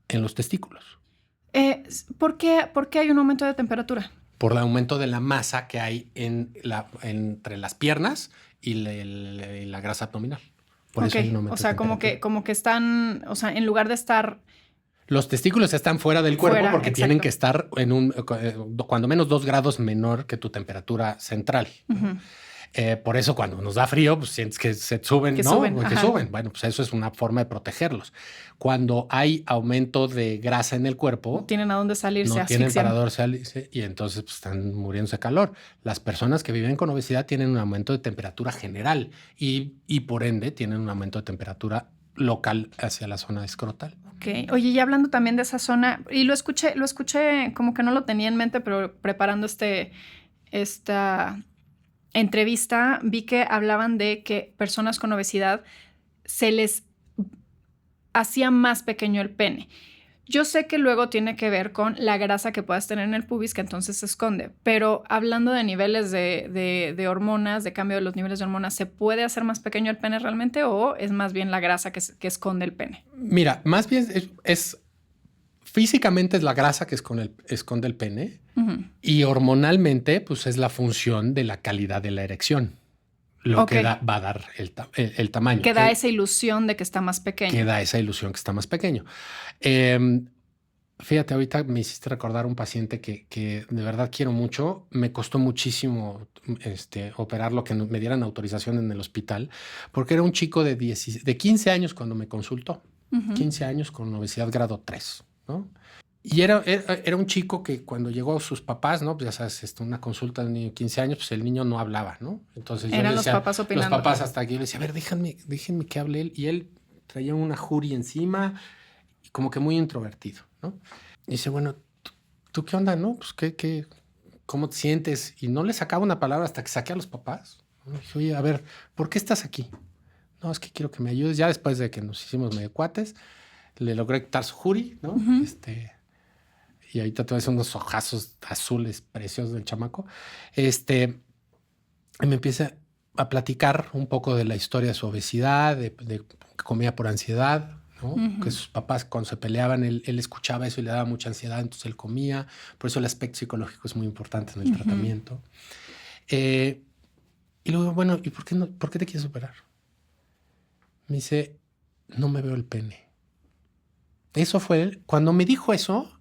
en los testículos.
¿Por qué hay un aumento de temperatura?
Por el aumento de la masa que hay entre las piernas y la grasa abdominal. Por eso
o sea, como que están, o sea, en lugar de estar...
Los testículos están fuera del cuerpo porque tienen que estar cuando menos 2 grados menor que tu temperatura central. Por eso cuando nos da frío, pues sientes que se suben,
que
¿no?
Suben,
que suben. Bueno, pues eso es una forma de protegerlos. Cuando hay aumento de grasa en el cuerpo,
no tienen a dónde salir,
no
se
tienen
asfixian.
para dónde salirse y entonces pues, están muriéndose de calor. Las personas que viven con obesidad tienen un aumento de temperatura general y por ende tienen un aumento de temperatura local hacia la zona escrotal.
Ok. Oye, y hablando también de esa zona, y lo escuché como que no lo tenía en mente, pero preparando esta entrevista, vi que hablaban de que personas con obesidad se les hacía más pequeño el pene. Yo sé que luego tiene que ver con la grasa que puedas tener en el pubis, que entonces se esconde, pero hablando de niveles de hormonas, de cambio de los niveles de hormonas, ¿se puede hacer más pequeño el pene realmente o es más bien la grasa que esconde el pene?
Mira, más bien físicamente es la grasa que esconde el pene y hormonalmente pues es la función de la calidad de la erección. Lo que va a dar el tamaño.
Que da esa ilusión de que está más pequeño.
Que da esa ilusión que está más pequeño. Fíjate, ahorita me hiciste recordar un paciente que de verdad quiero mucho. Me costó muchísimo operarlo, que me dieran autorización en el hospital, porque era un chico de 15 años cuando me consultó. 15 años con obesidad grado 3, ¿no? Y era un chico que cuando llegó a sus papás, ¿no? Pues ya sabes, una consulta de un niño de 15 años, pues el niño no hablaba, ¿no? Entonces
eran los papás opinando.
Los papás hasta aquí. Yo le decía, a ver, déjenme que hable él. Y él traía una jury encima y como que muy introvertido, ¿no? Y dice, bueno, ¿tú qué onda, no? Pues, ¿cómo te sientes? Y no le sacaba una palabra hasta que saqué a los papás. ¿No? Dije, oye, a ver, ¿por qué estás aquí? No, es que quiero que me ayudes. Ya después de que nos hicimos medio cuates, le logré quitar su jury, ¿no? Y ahorita te ves unos ojazos azules preciosos del chamaco. Y me empieza a platicar un poco de la historia de su obesidad, de que comía por ansiedad, ¿no? Que sus papás cuando se peleaban, él escuchaba eso y le daba mucha ansiedad, entonces él comía. Por eso el aspecto psicológico es muy importante en el tratamiento. Y luego, bueno, ¿y por qué te quieres operar? Me dice, no me veo el pene. Eso fue, cuando me dijo eso,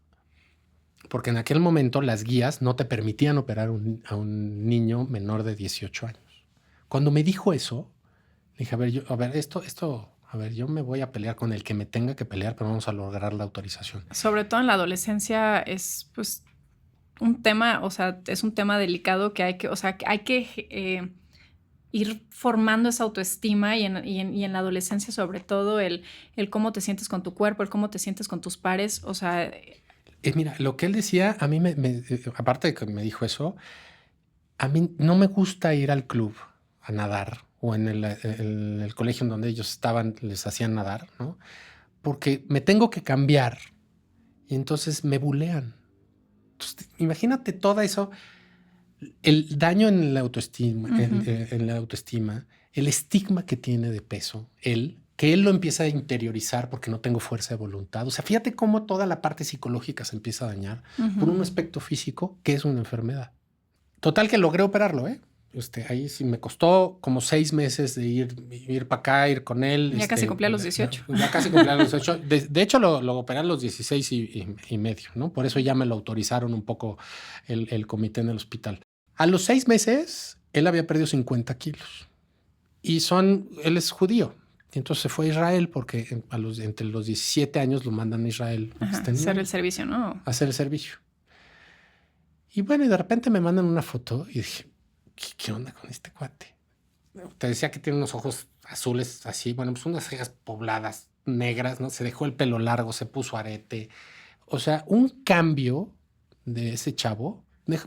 porque en aquel momento las guías no te permitían operar a un niño menor de 18 años. Cuando me dijo eso, dije, a ver, yo me voy a pelear con el que me tenga que pelear, pero vamos a lograr la autorización.
Sobre todo en la adolescencia es pues un tema, o sea, es un tema delicado que hay que ir formando esa autoestima y en la adolescencia sobre todo el cómo te sientes con tu cuerpo, el cómo te sientes con tus pares, o sea...
Mira, lo que él decía, a mí aparte de que me dijo eso, a mí no me gusta ir al club a nadar o en el colegio en donde ellos estaban, les hacían nadar, ¿no? Porque me tengo que cambiar y entonces me bulean. Entonces, imagínate todo eso, el daño en la autoestima, en la autoestima, el estigma que tiene de peso, que él lo empieza a interiorizar porque no tengo fuerza de voluntad. O sea, fíjate cómo toda la parte psicológica se empieza a dañar por un aspecto físico que es una enfermedad. Total que logré operarlo, ¿eh? Ahí sí me costó como 6 meses de ir para acá, ir con él.
Ya casi cumplía los 18.
Ya casi cumplía los 18. De hecho, lo operé a los 16 y medio, ¿no? Por eso ya me lo autorizaron un poco el comité en el hospital. A los 6 meses, él había perdido 50 kilos. Y él es judío. Y entonces se fue a Israel porque entre los 17 años lo mandan a Israel.
Hacer el servicio, ¿no?
Hacer el servicio. Y bueno, y de repente me mandan una foto y dije, ¿qué onda con este cuate? Te decía que tiene unos ojos azules así, bueno, pues unas cejas pobladas, negras, ¿no? Se dejó el pelo largo, se puso arete. O sea, un cambio de ese chavo.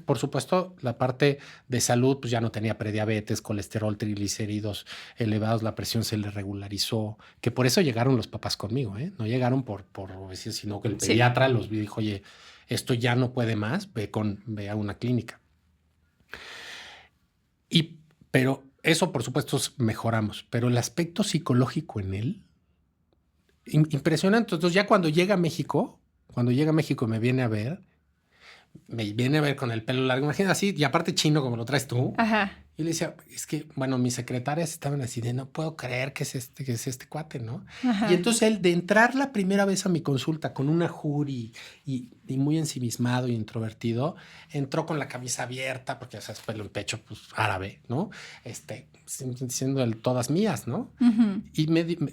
Por supuesto, la parte de salud, pues ya no tenía prediabetes, colesterol, triglicéridos elevados, la presión se le regularizó, que por eso llegaron los papás conmigo, ¿eh? No llegaron por obesidad, sino que el pediatra los vio y dijo, oye, esto ya no puede más, ve a una clínica. Pero eso, por supuesto, mejoramos, pero el aspecto psicológico en él, impresionante. Entonces ya cuando llega a México y me viene a ver con el pelo largo, imagínate así, y aparte chino como lo traes tú.
Ajá.
Y le decía, es que, bueno, mis secretarias estaban así de, no puedo creer que es este cuate, ¿no?
Ajá.
Y entonces él, de entrar la primera vez a mi consulta con una jury y muy ensimismado y introvertido, entró con la camisa abierta, porque, o sea, es pelo en pecho, pues, árabe, ¿no? Siendo todas mías, ¿no?
Uh-huh.
Y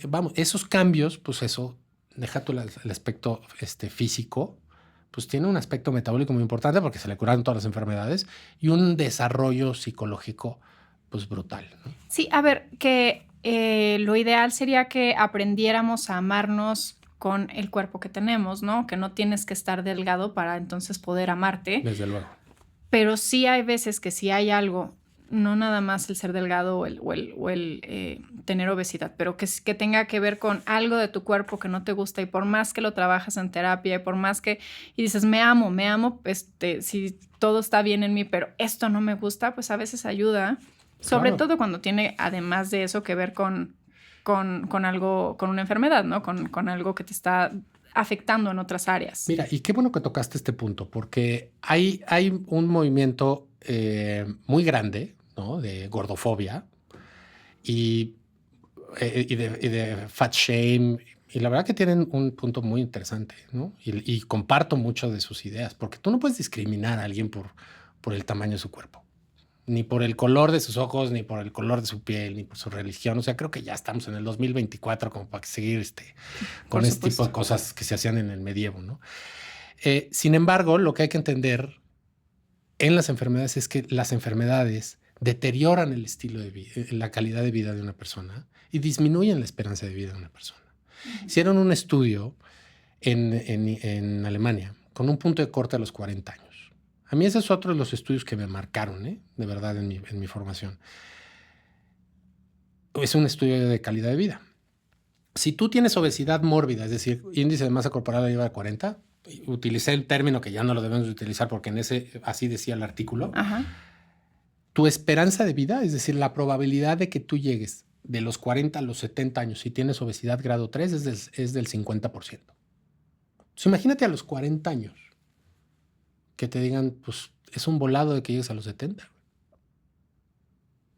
vamos, esos cambios, pues eso, deja tú el aspecto físico, pues tiene un aspecto metabólico muy importante porque se le curaron todas las enfermedades y un desarrollo psicológico pues brutal, ¿no?
Sí, a ver, que lo ideal sería que aprendiéramos a amarnos con el cuerpo que tenemos, ¿no? Que no tienes que estar delgado para entonces poder amarte.
Desde luego.
Pero sí hay veces que si hay algo, no nada más el ser delgado o el tener obesidad, pero que tenga que ver con algo de tu cuerpo que no te gusta y por más que lo trabajas en terapia y por más que y dices, me amo, si todo está bien en mí, pero esto no me gusta, pues a veces ayuda, sobre
Claro.
todo cuando tiene además de eso que ver con algo, con una enfermedad, ¿no? Con algo que te está afectando en otras áreas.
Mira, y qué bueno que tocaste este punto, porque hay un movimiento muy grande, ¿no? De gordofobia y de fat shame. Y la verdad que tienen un punto muy interesante, ¿no? Y comparto mucho de sus ideas, porque tú no puedes discriminar a alguien por el tamaño de su cuerpo, ni por el color de sus ojos, ni por el color de su piel, ni por su religión. O sea, creo que ya estamos en el 2024 como para seguir con este tipo de cosas que se hacían en el medievo, ¿no? Sin embargo, lo que hay que entender en las enfermedades es que las enfermedades deterioran el estilo de vida, la calidad de vida de una persona y disminuyen la esperanza de vida de una persona. Hicieron un estudio en Alemania con un punto de corte a los 40 años. A mí ese es otro de los estudios que me marcaron, de verdad, en mi formación. Es un estudio de calidad de vida. Si tú tienes obesidad mórbida, es decir, índice de masa corporal arriba de 40, utilicé el término que ya no lo debemos utilizar porque así decía el artículo.
Ajá. Tu
esperanza de vida, es decir, la probabilidad de que tú llegues de los 40 a los 70 años si tienes obesidad grado 3 es del 50%. Entonces, imagínate a los 40 años que te digan, pues es un volado de que llegues a los 70.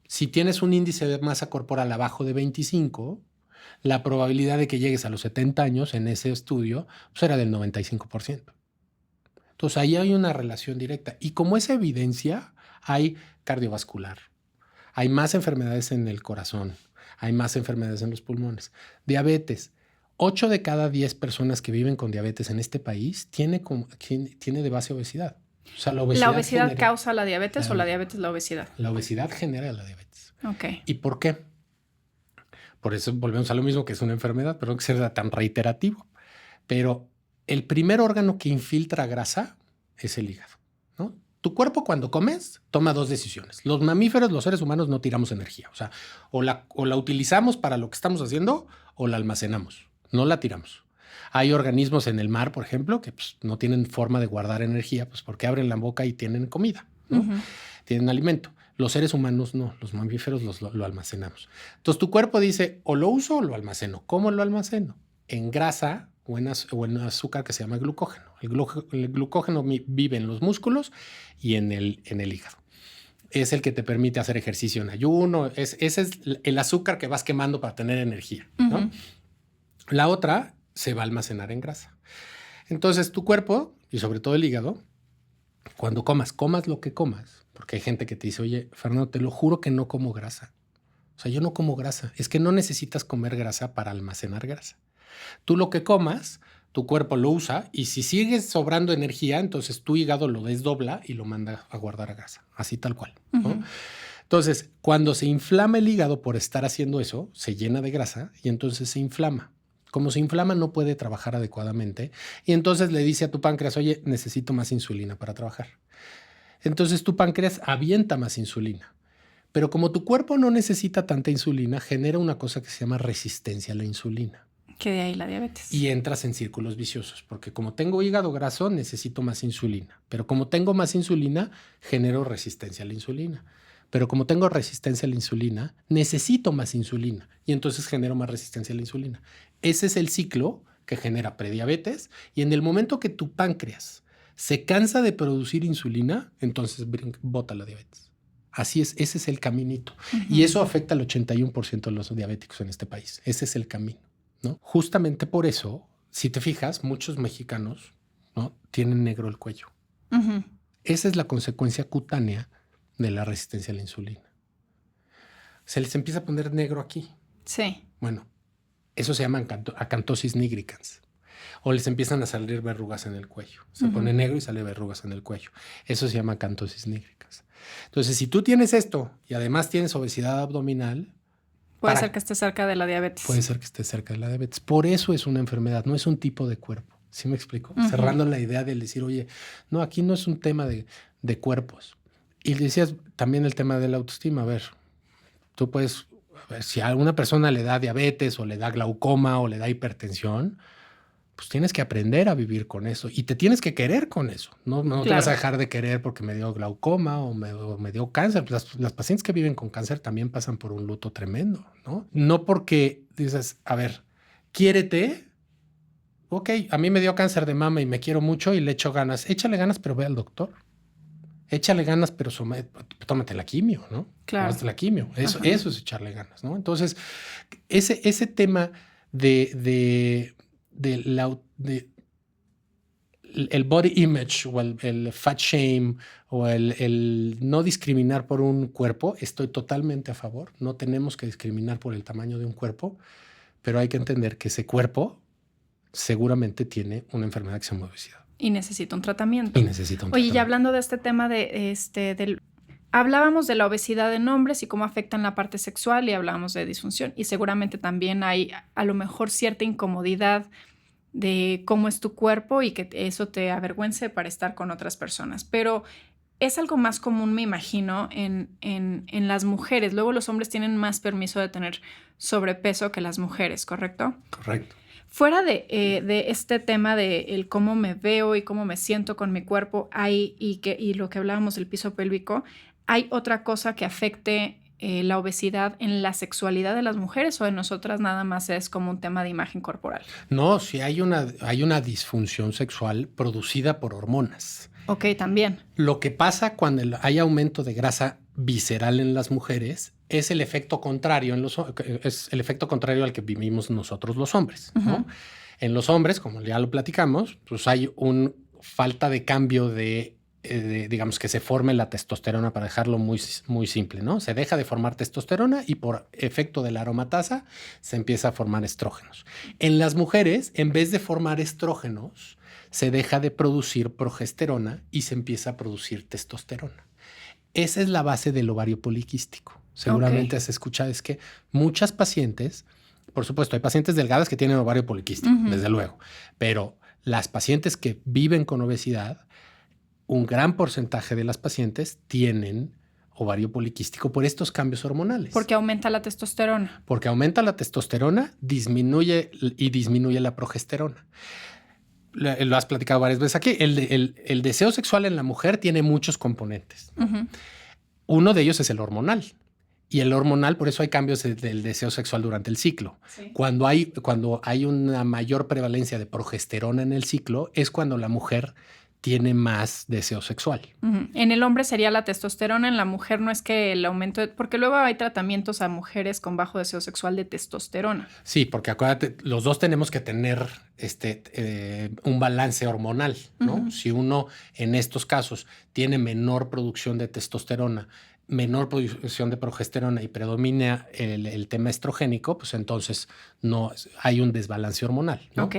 Si tienes un índice de masa corporal abajo de 25, la probabilidad de que llegues a los 70 años en ese estudio pues era del 95%. Entonces ahí hay una relación directa. Y como esa evidencia, hay cardiovascular, hay más enfermedades en el corazón, hay más enfermedades en los pulmones. Diabetes. 8 de cada 10 personas que viven con diabetes en este país tiene de base obesidad. O sea,
¿La obesidad causa la diabetes o la diabetes la obesidad?
La obesidad genera la diabetes.
Ok.
¿Y por qué? Por eso volvemos a lo mismo, que es una enfermedad, pero no que sea tan reiterativo. Pero el primer órgano que infiltra grasa es el hígado, ¿no? Tu cuerpo cuando comes toma dos decisiones. Los mamíferos, los seres humanos no tiramos energía. O sea, o la utilizamos para lo que estamos haciendo o la almacenamos. No la tiramos. Hay organismos en el mar, por ejemplo, que pues, no tienen forma de guardar energía, pues porque abren la boca y tienen comida, ¿no? Uh-huh. Tienen alimento. Los seres humanos no, los mamíferos lo almacenamos. Entonces tu cuerpo dice, o lo uso o lo almaceno. ¿Cómo lo almaceno? En grasa o en azúcar que se llama glucógeno. El glucógeno vive en los músculos y en el hígado. Es el que te permite hacer ejercicio en ayuno. Ese es el azúcar que vas quemando para tener energía, ¿no? Uh-huh. La otra se va a almacenar en grasa. Entonces tu cuerpo, y sobre todo el hígado, cuando comas lo que comas, porque hay gente que te dice, oye, Fernando, te lo juro que no como grasa. O sea, yo no como grasa. Es que no necesitas comer grasa para almacenar grasa. Tú lo que comas, tu cuerpo lo usa y si sigues sobrando energía, entonces tu hígado lo desdobla y lo manda a guardar a grasa. Así tal cual, ¿no? Uh-huh. Entonces, cuando se inflama el hígado por estar haciendo eso, se llena de grasa y entonces se inflama. Como se inflama, no puede trabajar adecuadamente y entonces le dice a tu páncreas, oye, necesito más insulina para trabajar. Entonces tu páncreas avienta más insulina. Pero como tu cuerpo no necesita tanta insulina, genera una cosa que se llama resistencia a la insulina.
Que de ahí la diabetes.
Y entras en círculos viciosos, porque como tengo hígado graso, necesito más insulina. Pero como tengo más insulina, genero resistencia a la insulina. Pero como tengo resistencia a la insulina, necesito más insulina. Y entonces genero más resistencia a la insulina. Ese es el ciclo que genera prediabetes. Y en el momento que tu páncreas se cansa de producir insulina, entonces bota la diabetes. Así es, ese es el caminito. Y eso afecta al 81% de los diabéticos en este país. Ese es el camino, ¿no? Justamente por eso, si te fijas, muchos mexicanos, ¿no?, tienen negro el cuello. Esa es la consecuencia cutánea de la resistencia a la insulina. Se les empieza a poner negro aquí.
Sí.
Bueno, eso se llama acantosis nigricans. O les empiezan a salir verrugas en el cuello. Se pone negro y sale verrugas en el cuello. Eso se llama acantosis nigricans. Entonces, si tú tienes esto y además tienes obesidad abdominal,
puede ser que esté cerca de la diabetes.
Puede ser que esté cerca de la diabetes. Por eso es una enfermedad, no es un tipo de cuerpo. ¿Sí me explico? Cerrando la idea de decir, oye, no, aquí no es un tema de cuerpos. Y decías también el tema de la autoestima. A ver, tú puedes, a ver, si a alguna persona le da diabetes o le da glaucoma o le da hipertensión, pues tienes que aprender a vivir con eso y te tienes que querer con eso. No te vas a dejar de querer porque me dio glaucoma o me dio cáncer. Las pacientes que viven con cáncer también pasan por un luto tremendo, ¿no? No porque dices, a ver, quiérete. Ok, a mí me dio cáncer de mama y me quiero mucho y le echo ganas. Échale ganas, pero ve al doctor. Échale ganas, pero tómate la quimio, ¿no?
Claro.
Tómate la quimio. Eso es echarle ganas, ¿no? Entonces, ese tema el body image o el fat shame o el no discriminar por un cuerpo, estoy totalmente a favor. No tenemos que discriminar por el tamaño de un cuerpo, pero hay que entender que ese cuerpo seguramente tiene una enfermedad que se llama obesidad.
Y necesita un tratamiento.
Oye,
y hablando de este tema hablábamos de la obesidad en hombres y cómo afecta en la parte sexual y hablábamos de disfunción. Y seguramente también hay a lo mejor cierta incomodidad de cómo es tu cuerpo y que eso te avergüence para estar con otras personas. Pero es algo más común, me imagino, en las mujeres. Luego los hombres tienen más permiso de tener sobrepeso que las mujeres, ¿correcto?
Correcto.
Fuera de este tema de el cómo me veo y cómo me siento con mi cuerpo, y lo que hablábamos del piso pélvico, ¿hay otra cosa que afecte la obesidad en la sexualidad de las mujeres o en nosotras nada más es como un tema de imagen corporal?
No, sí hay una disfunción sexual producida por hormonas.
Ok, también.
Lo que pasa cuando hay aumento de grasa visceral en las mujeres es el efecto contrario al que vivimos nosotros los hombres, ¿no? En los hombres, como ya lo platicamos, pues hay una falta de cambio digamos que se forme la testosterona, para dejarlo muy, muy simple, ¿no? Se deja de formar testosterona y por efecto de la aromatasa se empieza a formar estrógenos. En las mujeres, en vez de formar estrógenos, se deja de producir progesterona y se empieza a producir testosterona. Esa es la base del ovario poliquístico. Seguramente has escuchado, es que muchas pacientes, por supuesto, hay pacientes delgadas que tienen ovario poliquístico, desde luego, pero las pacientes que viven con obesidad, un gran porcentaje de las pacientes tienen ovario poliquístico por estos cambios hormonales.
Porque aumenta la testosterona.
Porque aumenta la testosterona, disminuye la progesterona. Lo has platicado varias veces aquí. El deseo sexual en la mujer tiene muchos componentes. Uno de ellos es el hormonal. Y el hormonal, por eso hay cambios del deseo sexual durante el ciclo. Sí. Cuando hay una mayor prevalencia de progesterona en el ciclo, es cuando la mujer tiene más deseo sexual.
En el hombre sería la testosterona, en la mujer no es que el aumento, porque luego hay tratamientos a mujeres con bajo deseo sexual de testosterona.
Sí, porque acuérdate, los dos tenemos que tener un balance hormonal, ¿no? Si uno en estos casos tiene menor producción de testosterona, menor producción de progesterona y predomina el tema estrogénico, pues entonces no hay un desbalance hormonal, ¿no?
Ok.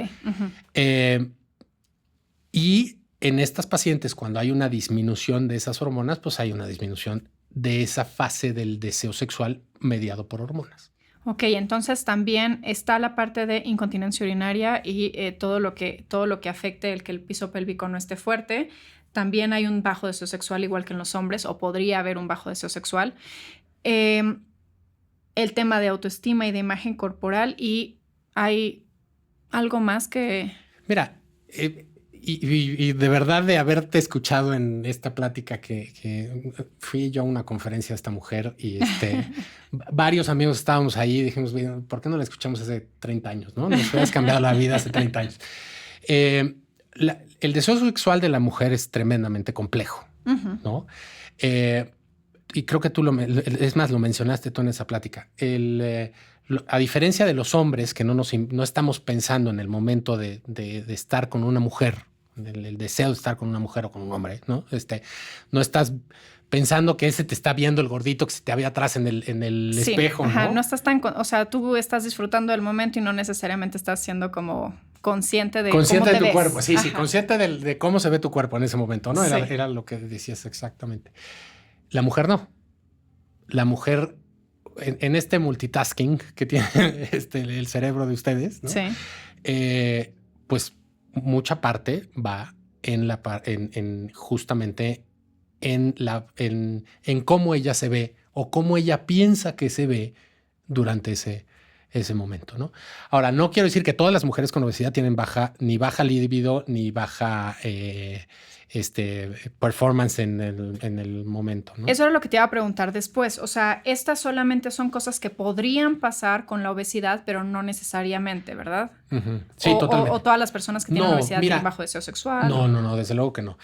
Y en estas pacientes, cuando hay una disminución de esas hormonas, pues hay una disminución de esa fase del deseo sexual mediado por hormonas.
Ok, entonces también está la parte de incontinencia urinaria y todo lo que afecte el que el piso pélvico no esté fuerte. También hay un bajo deseo sexual igual que en los hombres, o podría haber un bajo deseo sexual. El tema de autoestima y de imagen corporal, y hay algo más que...
Mira, y de verdad, de haberte escuchado en esta plática que fui yo a una conferencia de esta mujer y varios amigos estábamos ahí y dijimos, ¿por qué no la escuchamos hace 30 años? ¿No? Nos hubieras cambiado la vida hace 30 años. El deseo sexual de la mujer es tremendamente complejo, ¿no? y creo que es más, lo mencionaste tú en esa plática, a diferencia de los hombres que no estamos pensando en el momento de estar con una mujer, el deseo de estar con una mujer o con un hombre, ¿no? No estás pensando que ese te está viendo el gordito que se te había atrás en el
Sí,
espejo,
ajá,
¿no?
no estás o sea, tú estás disfrutando del momento y no necesariamente estás siendo como consciente de cómo te
de tu
ves.
cuerpo, sí,
Ajá.
sí, consciente de cómo se ve tu cuerpo en ese momento, ¿no?
Sí.
Era lo que decías exactamente. La mujer no. La mujer, en este multitasking que tiene el cerebro de ustedes, ¿no?
Sí.
Pues mucha parte va en justamente en cómo ella se ve o cómo ella piensa que se ve durante ese momento, ¿no? Ahora, no quiero decir que todas las mujeres con obesidad tienen ni baja libido, ni baja performance en el momento, ¿no?
Eso era lo que te iba a preguntar después. O sea, estas solamente son cosas que podrían pasar con la obesidad, pero no necesariamente, ¿verdad?
Uh-huh. Sí, totalmente.
O todas las personas que tienen obesidad tienen bajo deseo sexual.
No, desde luego que no.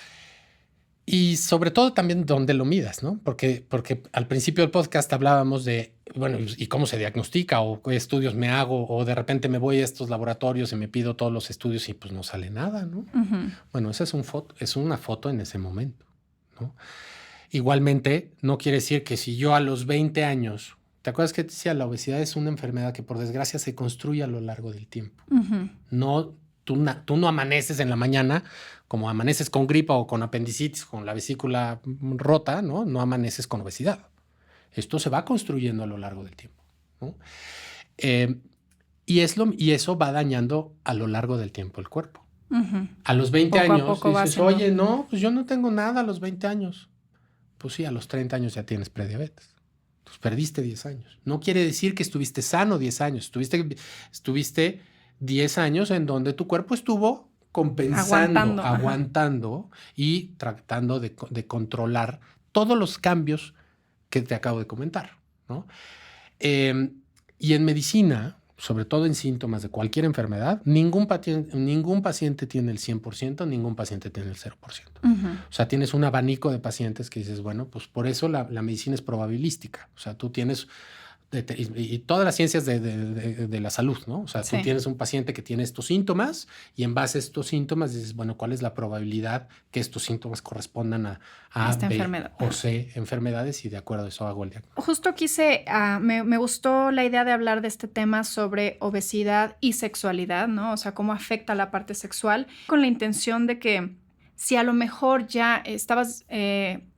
Y sobre todo también dónde lo midas, ¿no? Porque al principio del podcast hablábamos de, bueno, ¿y cómo se diagnostica? O qué estudios me hago, o de repente me voy a estos laboratorios y me pido todos los estudios y pues no sale nada, ¿no? Uh-huh. Bueno, esa es una foto en ese momento, ¿no? Igualmente, no quiere decir que si yo a los 20 años, ¿te acuerdas que te decía? La obesidad es una enfermedad que por desgracia se construye a lo largo del tiempo. Uh-huh. No, tú no amaneces en la mañana como amaneces con gripa o con apendicitis, con la vesícula rota, ¿no? No amaneces con obesidad. Esto se va construyendo a lo largo del tiempo, ¿no? Y eso va dañando a lo largo del tiempo el cuerpo. Uh-huh. A los 20
poco
años
a poco
dices, oye, no, pues yo no tengo nada a los 20 años. Pues sí, a los 30 años ya tienes prediabetes. Entonces perdiste 10 años. No quiere decir que estuviste sano 10 años. Estuviste 10 años en donde tu cuerpo estuvo compensando, aguantando y tratando de controlar todos los cambios que te acabo de comentar, ¿no? Y en medicina, sobre todo en síntomas de cualquier enfermedad, ningún paciente tiene el 100%, ningún paciente tiene el 0%. Uh-huh. O sea, tienes un abanico de pacientes que dices, bueno, pues por eso la medicina es probabilística. O sea, tú tienes... Y todas las ciencias de la salud, ¿no? O sea, sí. Tú tienes un paciente que tiene estos síntomas y en base a estos síntomas dices, bueno, ¿cuál es la probabilidad que estos síntomas correspondan a
esta
B
enfermedad
o C enfermedades? Y de acuerdo a eso hago el diagnóstico.
Justo me gustó la idea de hablar de este tema sobre obesidad y sexualidad, ¿no? O sea, cómo afecta la parte sexual, con la intención de que si a lo mejor ya estabas...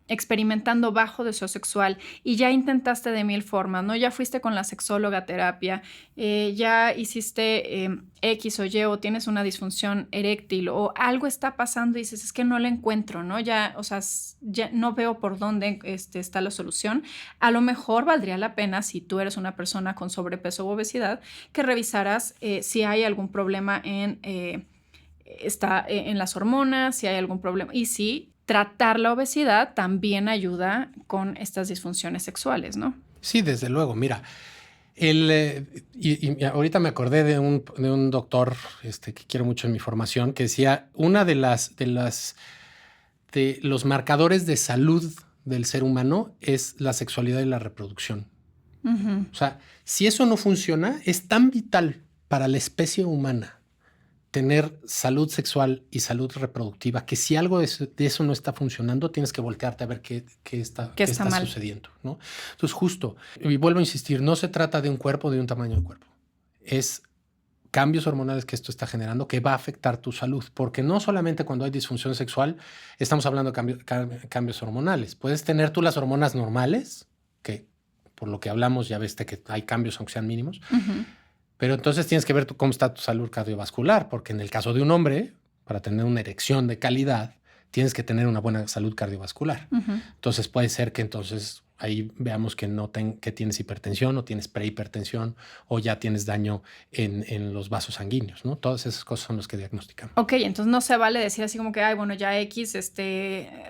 experimentando bajo deseo sexual y ya intentaste de 1000 formas, ¿no? Ya fuiste con la sexóloga a terapia, ya hiciste X o Y o tienes una disfunción eréctil o algo está pasando y dices, es que no la encuentro, ¿no? Ya, o sea, ya no veo por dónde está la solución. A lo mejor valdría la pena, si tú eres una persona con sobrepeso u obesidad, que revisaras si hay algún problema en las hormonas, si hay algún problema y si tratar la obesidad también ayuda con estas disfunciones sexuales, ¿no?
Sí, desde luego. Mira, y ahorita me acordé de un doctor que quiero mucho en mi formación que decía una de los marcadores de salud del ser humano es la sexualidad y la reproducción. Uh-huh. O sea, si eso no funciona, es tan vital para la especie humana tener salud sexual y salud reproductiva, que si algo de eso no está funcionando, tienes que voltearte a ver qué está sucediendo, ¿no? Entonces, justo, y vuelvo a insistir, no se trata de un cuerpo, de un tamaño de cuerpo. Es cambios hormonales que esto está generando que va a afectar tu salud, porque no solamente cuando hay disfunción sexual estamos hablando de cambios hormonales. Puedes tener tú las hormonas normales, que por lo que hablamos ya ves que hay cambios aunque sean mínimos, uh-huh. Pero entonces tienes que ver cómo está tu salud cardiovascular, porque en el caso de un hombre, para tener una erección de calidad, tienes que tener una buena salud cardiovascular. Uh-huh. Entonces puede ser que entonces ahí veamos que que tienes hipertensión o tienes prehipertensión o ya tienes daño en los vasos sanguíneos, ¿no? Todas esas cosas son las que diagnosticamos.
Ok, entonces no se vale decir así como que, ay, bueno, ya X,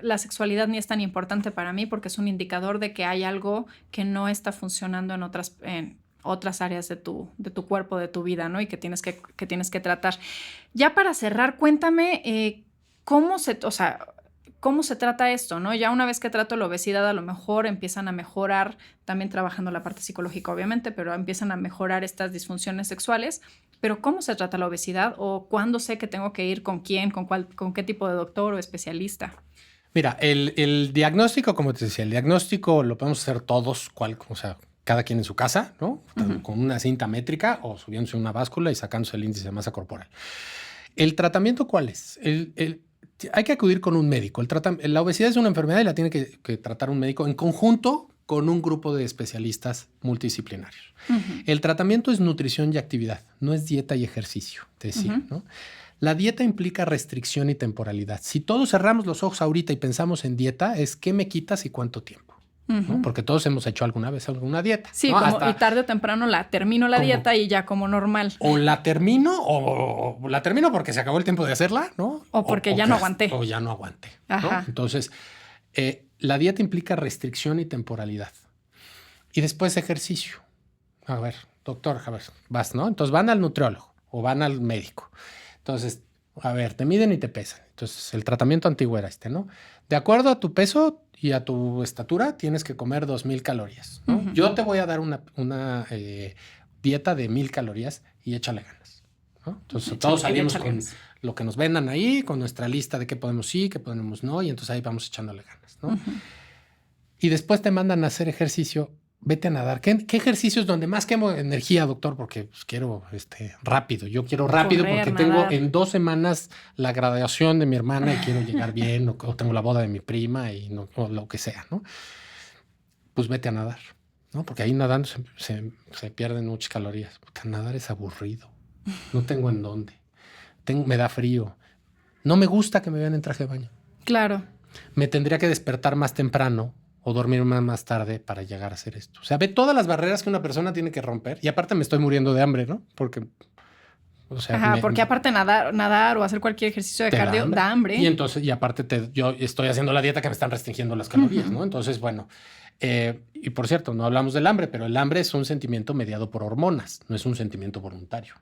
la sexualidad ni es tan importante para mí porque es un indicador de que hay algo que no está funcionando en otras áreas de tu cuerpo, de tu vida, ¿no? Y que tienes que tratar. Ya para cerrar, cuéntame ¿cómo se trata esto, no? Ya una vez que trato la obesidad, a lo mejor empiezan a mejorar, también trabajando la parte psicológica, obviamente, pero empiezan a mejorar estas disfunciones sexuales. Pero ¿cómo se trata la obesidad? ¿O cuándo sé que tengo que ir con quién, con qué tipo de doctor o especialista?
Mira, el diagnóstico, como te decía, el diagnóstico lo podemos hacer todos, o sea, cada quien en su casa, ¿no? Con una cinta métrica o subiéndose una báscula y sacándose el índice de masa corporal. ¿El tratamiento cuál es? Hay que acudir con un médico. La obesidad es una enfermedad y la tiene que tratar un médico en conjunto con un grupo de especialistas multidisciplinarios. El tratamiento es nutrición y actividad, no es dieta y ejercicio, te decía, ¿no? La dieta implica restricción y temporalidad. Si todos cerramos los ojos ahorita y pensamos en dieta, es qué me quitas y cuánto tiempo. ¿No? Porque todos hemos hecho alguna vez alguna dieta.
Sí,
¿no?
y tarde o temprano termino la dieta y ya como normal.
O la termino o la termino porque se acabó el tiempo de hacerla, ¿no?
O porque ya no aguanté.
O ya no aguanté.
Ajá.
¿No? Entonces, la dieta implica restricción y temporalidad. Y después ejercicio. A ver, doctor, a ver, vas, ¿no? Entonces van al nutriólogo o van al médico. Entonces, a ver, te miden y te pesan. Entonces, el tratamiento antiguo era ¿no? De acuerdo a tu peso y a tu estatura, tienes que comer 2,000 calorías, ¿no? Yo te voy a dar una dieta de 1,000 calorías y échale ganas, ¿no? Entonces, todos salimos con lo que nos vendan ahí, con nuestra lista de qué podemos sí, qué podemos no, y entonces ahí vamos echándole ganas, ¿no? Y después te mandan a hacer ejercicio. Vete a nadar. ¿Qué ejercicio es donde más quemo energía, doctor? Porque pues, quiero rápido. Yo quiero rápido porque tengo en 2 semanas la graduación de mi hermana y quiero llegar bien, o tengo la boda de mi prima o lo que sea, ¿no? Pues vete a nadar, ¿no? Porque ahí nadando se pierden muchas calorías. Porque nadar es aburrido. No tengo en dónde. Me da frío. No me gusta que me vean en traje de baño.
Claro.
Me tendría que despertar más temprano o dormirme más tarde para llegar a hacer esto. O sea, ve todas las barreras que una persona tiene que romper. Y aparte me estoy muriendo de hambre, ¿no? Porque, o sea...
porque aparte nadar o hacer cualquier ejercicio de cardio da hambre.
Y entonces, y aparte yo estoy haciendo la dieta que me están restringiendo las calorías, ¿no? Entonces, bueno... y por cierto, no hablamos del hambre, pero el hambre es un sentimiento mediado por hormonas, no es un sentimiento voluntario.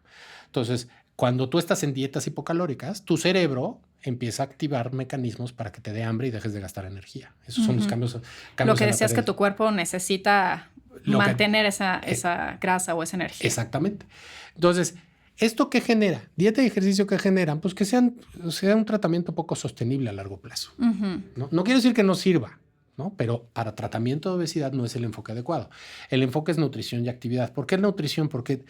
Entonces, cuando tú estás en dietas hipocalóricas, tu cerebro empieza a activar mecanismos para que te dé hambre y dejes de gastar energía. Esos son los cambios.
Lo que decías que tu cuerpo necesita mantener esa grasa o esa energía.
Exactamente. Entonces, ¿esto qué genera? Dieta y ejercicio que generan, pues que sea un tratamiento poco sostenible a largo plazo. No quiero decir que no sirva, ¿no? Pero para tratamiento de obesidad no es el enfoque adecuado. El enfoque es nutrición y actividad. ¿Por qué nutrición? Porque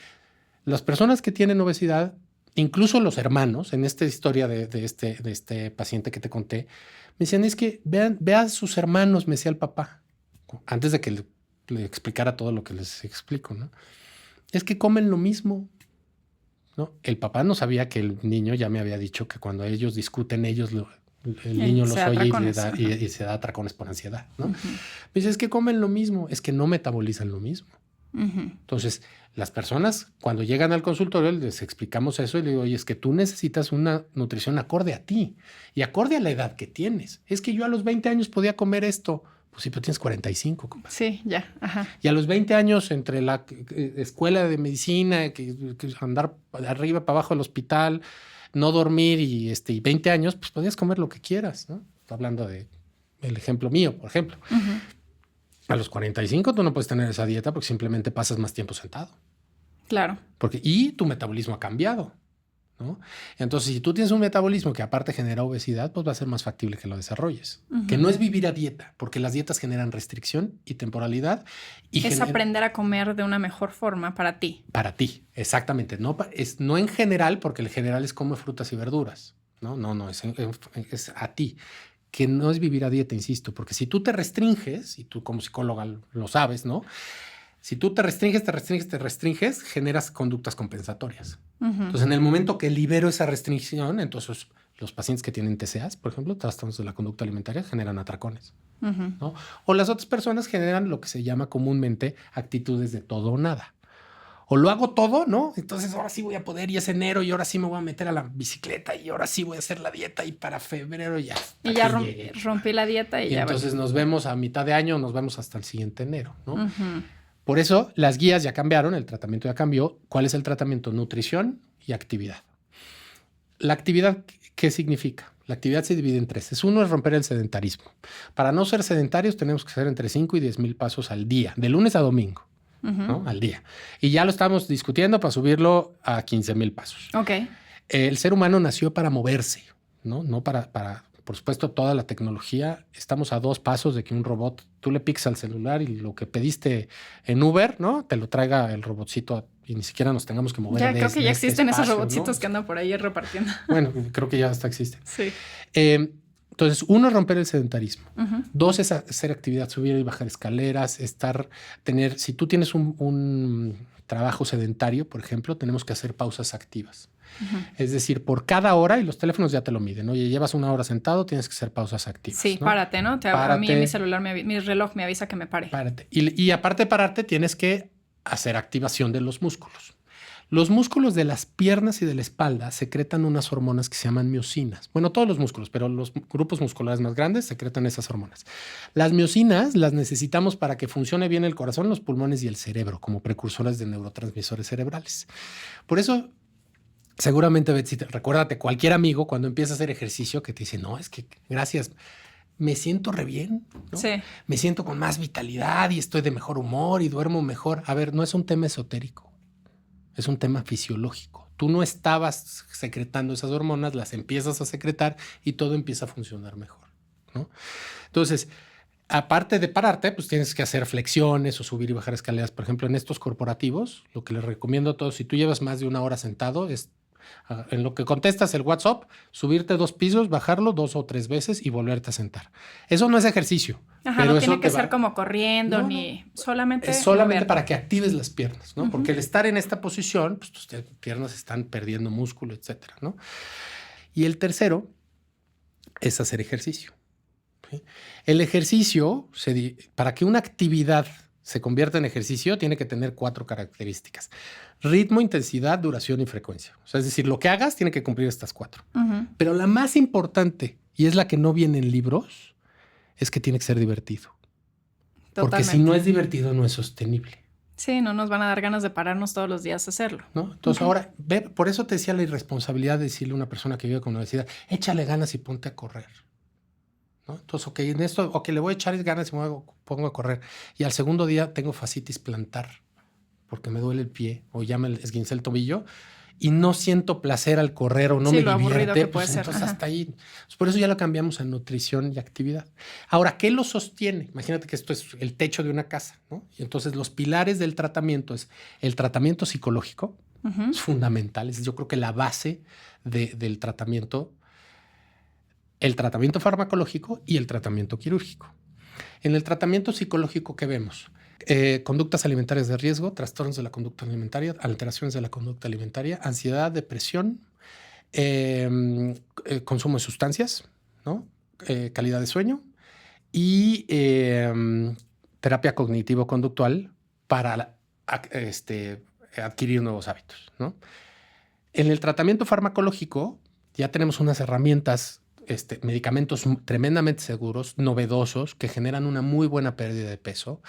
las personas que tienen obesidad, incluso los hermanos, en esta historia de este paciente que te conté, me decían, es que ve a sus hermanos, me decía el papá, antes de que le explicara todo lo que les explico, ¿no? Es que comen lo mismo, ¿no? El papá no sabía que el niño ya me había dicho que cuando ellos discuten, el niño los oye y se da atracones por ansiedad, ¿no? Me dice, es que comen lo mismo, es que no metabolizan lo mismo. Entonces, las personas cuando llegan al consultorio les explicamos eso y le digo, oye, es que tú necesitas una nutrición acorde a ti y acorde a la edad que tienes. Es que yo a los 20 años podía comer esto. Pues sí, pero tienes 45, compadre.
Sí, ya. Ajá.
Y a los 20 años, entre la escuela de medicina, que andar de arriba para abajo del hospital, no dormir y 20 años, pues podías comer lo que quieras, ¿no? Estoy hablando del ejemplo mío, por ejemplo. A los 45 tú no puedes tener esa dieta porque simplemente pasas más tiempo sentado.
Claro.
Y tu metabolismo ha cambiado, ¿no? Entonces, si tú tienes un metabolismo que aparte genera obesidad, pues va a ser más factible que lo desarrolles. Que no es vivir a dieta, porque las dietas generan restricción y temporalidad.
Es aprender a comer de una mejor forma para ti.
Para ti, exactamente. No en general, porque el general es come frutas y verduras. No, es a ti. Que no es vivir a dieta, insisto, porque si tú te restringes, y tú como psicóloga lo sabes, ¿no? Si tú te restringes, generas conductas compensatorias. Entonces, en el momento que libero esa restricción, entonces los pacientes que tienen TCAs, por ejemplo, trastornos de la conducta alimentaria, generan atracones, ¿no? O las otras personas generan lo que se llama comúnmente actitudes de todo o nada. O lo hago todo, ¿no? Entonces ahora sí voy a poder y es enero y ahora sí me voy a meter a la bicicleta y ahora sí voy a hacer la dieta y para febrero ya.
Y ya rompí la dieta y ya.
Entonces nos vemos a mitad de año, nos vemos hasta el siguiente enero, ¿no? Por eso las guías ya cambiaron, el tratamiento ya cambió. ¿Cuál es el tratamiento? Nutrición y actividad. La actividad, ¿qué significa? La actividad se divide en tres. Uno es romper el sedentarismo. Para no ser sedentarios tenemos que hacer entre 5 y 10 mil pasos al día, de lunes a domingo, ¿no? Al día. Y ya lo estamos discutiendo para subirlo a 15 mil pasos.
Ok.
El ser humano nació para moverse, ¿no? No para, por supuesto, toda la tecnología. Estamos a 2 pasos de que un robot, tú le picas al celular y lo que pediste en Uber, ¿no? Te lo traiga el robotcito y ni siquiera nos tengamos que mover.
Ya creo que ya existen
espacio,
esos robotcitos,
¿no?
que andan por ahí repartiendo.
Bueno, creo que ya hasta existen.
Sí.
Entonces, uno es romper el sedentarismo. 2 es hacer actividad, subir y bajar escaleras, si tú tienes un trabajo sedentario, por ejemplo, tenemos que hacer pausas activas. Es decir, por cada hora, y los teléfonos ya te lo miden, oye, llevas 1 hora sentado, tienes que hacer pausas activas.
Sí, ¿no? Párate, ¿no? A mí en mi celular, mi reloj me avisa que me pare.
Párate. Y aparte de pararte, tienes que hacer activación de los músculos. Los músculos de las piernas y de la espalda secretan unas hormonas que se llaman miocinas. Bueno, todos los músculos, pero los grupos musculares más grandes secretan esas hormonas. Las miocinas las necesitamos para que funcione bien el corazón, los pulmones y el cerebro como precursores de neurotransmisores cerebrales. Por eso, seguramente, Betsy, recuérdate, cualquier amigo cuando empieza a hacer ejercicio que te dice, no, es que gracias, me siento re bien, ¿no?
Sí.
Me siento con más vitalidad y estoy de mejor humor y duermo mejor. A ver, no es un tema esotérico. Es un tema fisiológico. Tú no estabas secretando esas hormonas, las empiezas a secretar y todo empieza a funcionar mejor, ¿no? Entonces, aparte de pararte, pues tienes que hacer flexiones o subir y bajar escaleras. Por ejemplo, en estos corporativos, lo que les recomiendo a todos, si tú llevas más de 1 hora sentado, es en lo que contestas el WhatsApp, subirte 2 pisos, bajarlo 2 o 3 veces y volverte a sentar. Eso no es ejercicio.
Ajá, pero no tiene que ser como corriendo, ni solamente.
Es solamente para que actives las piernas, ¿no? Porque el estar en esta posición, pues tus piernas están perdiendo músculo, etcétera, ¿no? Y el tercero es hacer ejercicio. ¿Sí? El ejercicio, para que una actividad se convierta en ejercicio, tiene que tener 4 características: ritmo, intensidad, duración y frecuencia. O sea, es decir, lo que hagas tiene que cumplir estas 4. Pero la más importante, y es la que no viene en libros, es que tiene que ser divertido. Totalmente. Porque si no es divertido, no es sostenible.
Sí, no nos van a dar ganas de pararnos todos los días a hacerlo.
¿No? Entonces, ahora, por eso te decía la irresponsabilidad de decirle a una persona que vive con obesidad, échale ganas y ponte a correr, ¿no? Entonces, en esto, le voy a echar ganas y me pongo a correr. Y al segundo día tengo fascitis plantar porque me duele el pie o ya me esguincé el tobillo y no siento placer al correr o no me divierte, pues entonces hasta ahí. Por eso ya lo cambiamos a nutrición y actividad. Ahora, ¿qué lo sostiene? Imagínate que esto es el techo de una casa, ¿no? Y entonces los pilares del tratamiento es el tratamiento psicológico, es fundamental, es yo creo que la base del tratamiento, el tratamiento farmacológico y el tratamiento quirúrgico. En el tratamiento psicológico, ¿qué vemos? Conductas alimentarias de riesgo, trastornos de la conducta alimentaria, alteraciones de la conducta alimentaria, ansiedad, depresión, consumo de sustancias, ¿no? Calidad de sueño y terapia cognitivo-conductual para adquirir nuevos hábitos, ¿no? En el tratamiento farmacológico ya tenemos unas herramientas, medicamentos tremendamente seguros, novedosos, que generan una muy buena pérdida de peso,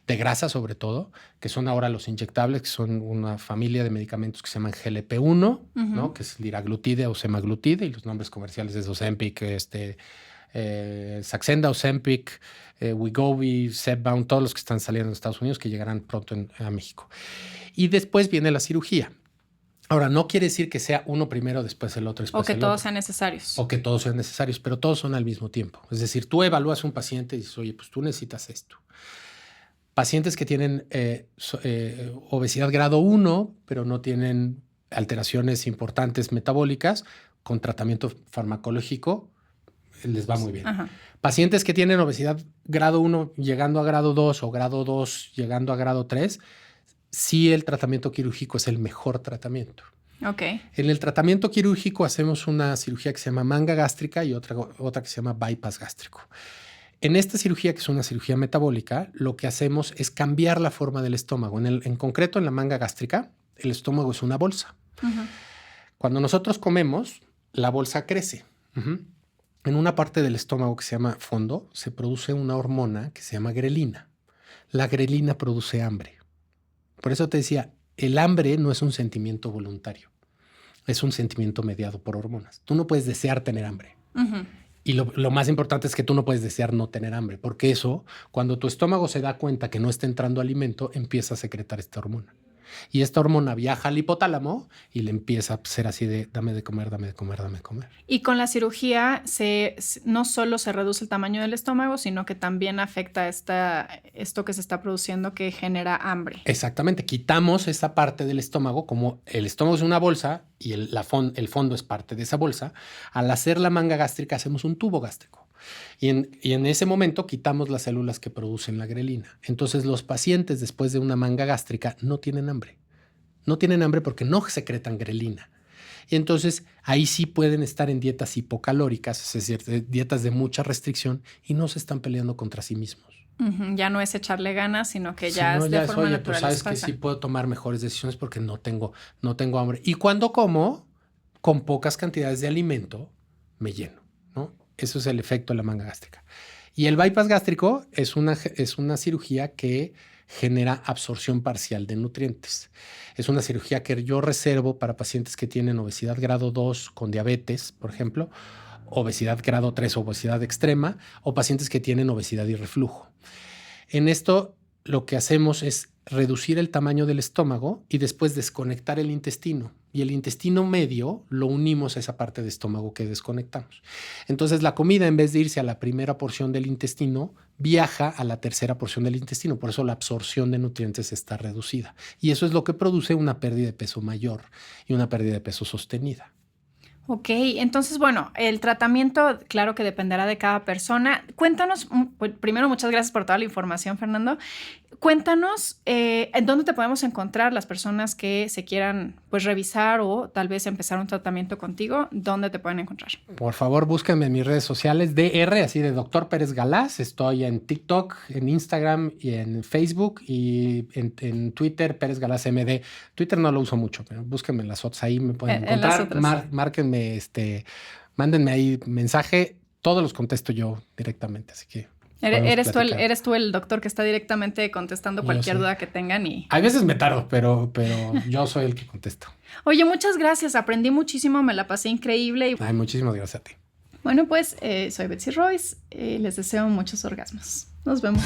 de grasa sobre todo, que son ahora los inyectables, que son una familia de medicamentos que se llaman GLP-1, ¿no? Que es liraglutide o semaglutide, y los nombres comerciales es Ozempic, Saxenda, Ozempic, Wegovy, Zepbound, todos los que están saliendo en Estados Unidos, que llegarán pronto a México. Y después viene la cirugía. Ahora, no quiere decir que sea uno primero, después el otro, después el otro.
O que todos sean necesarios.
O que todos sean necesarios, pero todos son al mismo tiempo. Es decir, tú evalúas a un paciente y dices, oye, pues tú necesitas esto. Pacientes que tienen obesidad grado 1, pero no tienen alteraciones importantes metabólicas, con tratamiento farmacológico les va muy bien. Ajá. Pacientes que tienen obesidad grado 1 llegando a grado 2 o grado 2 llegando a grado 3, sí el tratamiento quirúrgico es el mejor tratamiento.
Okay.
En el tratamiento quirúrgico hacemos una cirugía que se llama manga gástrica y otra que se llama bypass gástrico. En esta cirugía, que es una cirugía metabólica, lo que hacemos es cambiar la forma del estómago. En concreto, en la manga gástrica, el estómago es una bolsa. Cuando nosotros comemos, la bolsa crece. En una parte del estómago que se llama fondo, se produce una hormona que se llama grelina. La grelina produce hambre. Por eso te decía, el hambre no es un sentimiento voluntario, es un sentimiento mediado por hormonas. Tú no puedes desear tener hambre,
Ujú.
Y lo más importante es que tú no puedes desear no tener hambre, porque eso, cuando tu estómago se da cuenta que no está entrando alimento, empieza a secretar esta hormona. Y esta hormona viaja al hipotálamo y le empieza a ser así de dame de comer, dame de comer, dame de comer.
Y con la cirugía no solo se reduce el tamaño del estómago, sino que también afecta esto que se está produciendo que genera hambre.
Exactamente, quitamos esa parte del estómago, como el estómago es una bolsa y el fondo es parte de esa bolsa. Al hacer la manga gástrica hacemos un tubo gástrico. Y en ese momento quitamos las células que producen la grelina. Entonces los pacientes después de una manga gástrica no tienen hambre. No tienen hambre porque no secretan grelina. Y entonces ahí sí pueden estar en dietas hipocalóricas, es decir, dietas de mucha restricción y no se están peleando contra sí mismos.
Uh-huh. Ya no es echarle ganas, sino que ya es de forma natural.
Pues sabes que sí puedo tomar mejores decisiones porque no tengo hambre. Y cuando como, con pocas cantidades de alimento, me lleno, ¿no? Eso es el efecto de la manga gástrica. Y el bypass gástrico es una cirugía que genera absorción parcial de nutrientes. Es una cirugía que yo reservo para pacientes que tienen obesidad grado 2 con diabetes, por ejemplo, obesidad grado 3, obesidad extrema, o pacientes que tienen obesidad y reflujo. En esto lo que hacemos es reducir el tamaño del estómago y después desconectar el intestino. Y el intestino medio lo unimos a esa parte de estómago que desconectamos. Entonces la comida, en vez de irse a la primera porción del intestino, viaja a la tercera porción del intestino. Por eso la absorción de nutrientes está reducida. Y eso es lo que produce una pérdida de peso mayor y una pérdida de peso sostenida.
Ok, entonces, bueno, el tratamiento, claro que dependerá de cada persona. Cuéntanos, primero, muchas gracias por toda la información, Fernando. Cuéntanos, ¿en dónde te podemos encontrar las personas que se quieran pues revisar o tal vez empezar un tratamiento contigo? ¿Dónde te pueden encontrar?
Por favor, búsquenme en mis redes sociales, DR, así de Dr. Pérez Galás. Estoy en TikTok, en Instagram y en Facebook y en Twitter, Pérez Galás MD. Twitter no lo uso mucho, pero búsquenme en las otras, ahí me pueden encontrar. Márquenme, mándenme ahí mensaje, todos los contesto yo directamente, así que...
Eres tú el doctor que está directamente contestando cualquier duda que tengan y...
A veces me tardo, pero yo soy el que contesto.
Oye, muchas gracias. Aprendí muchísimo, me la pasé increíble.
Ay, muchísimas gracias a ti.
Bueno, pues soy Betsy Royce. Les deseo muchos orgasmos. Nos vemos.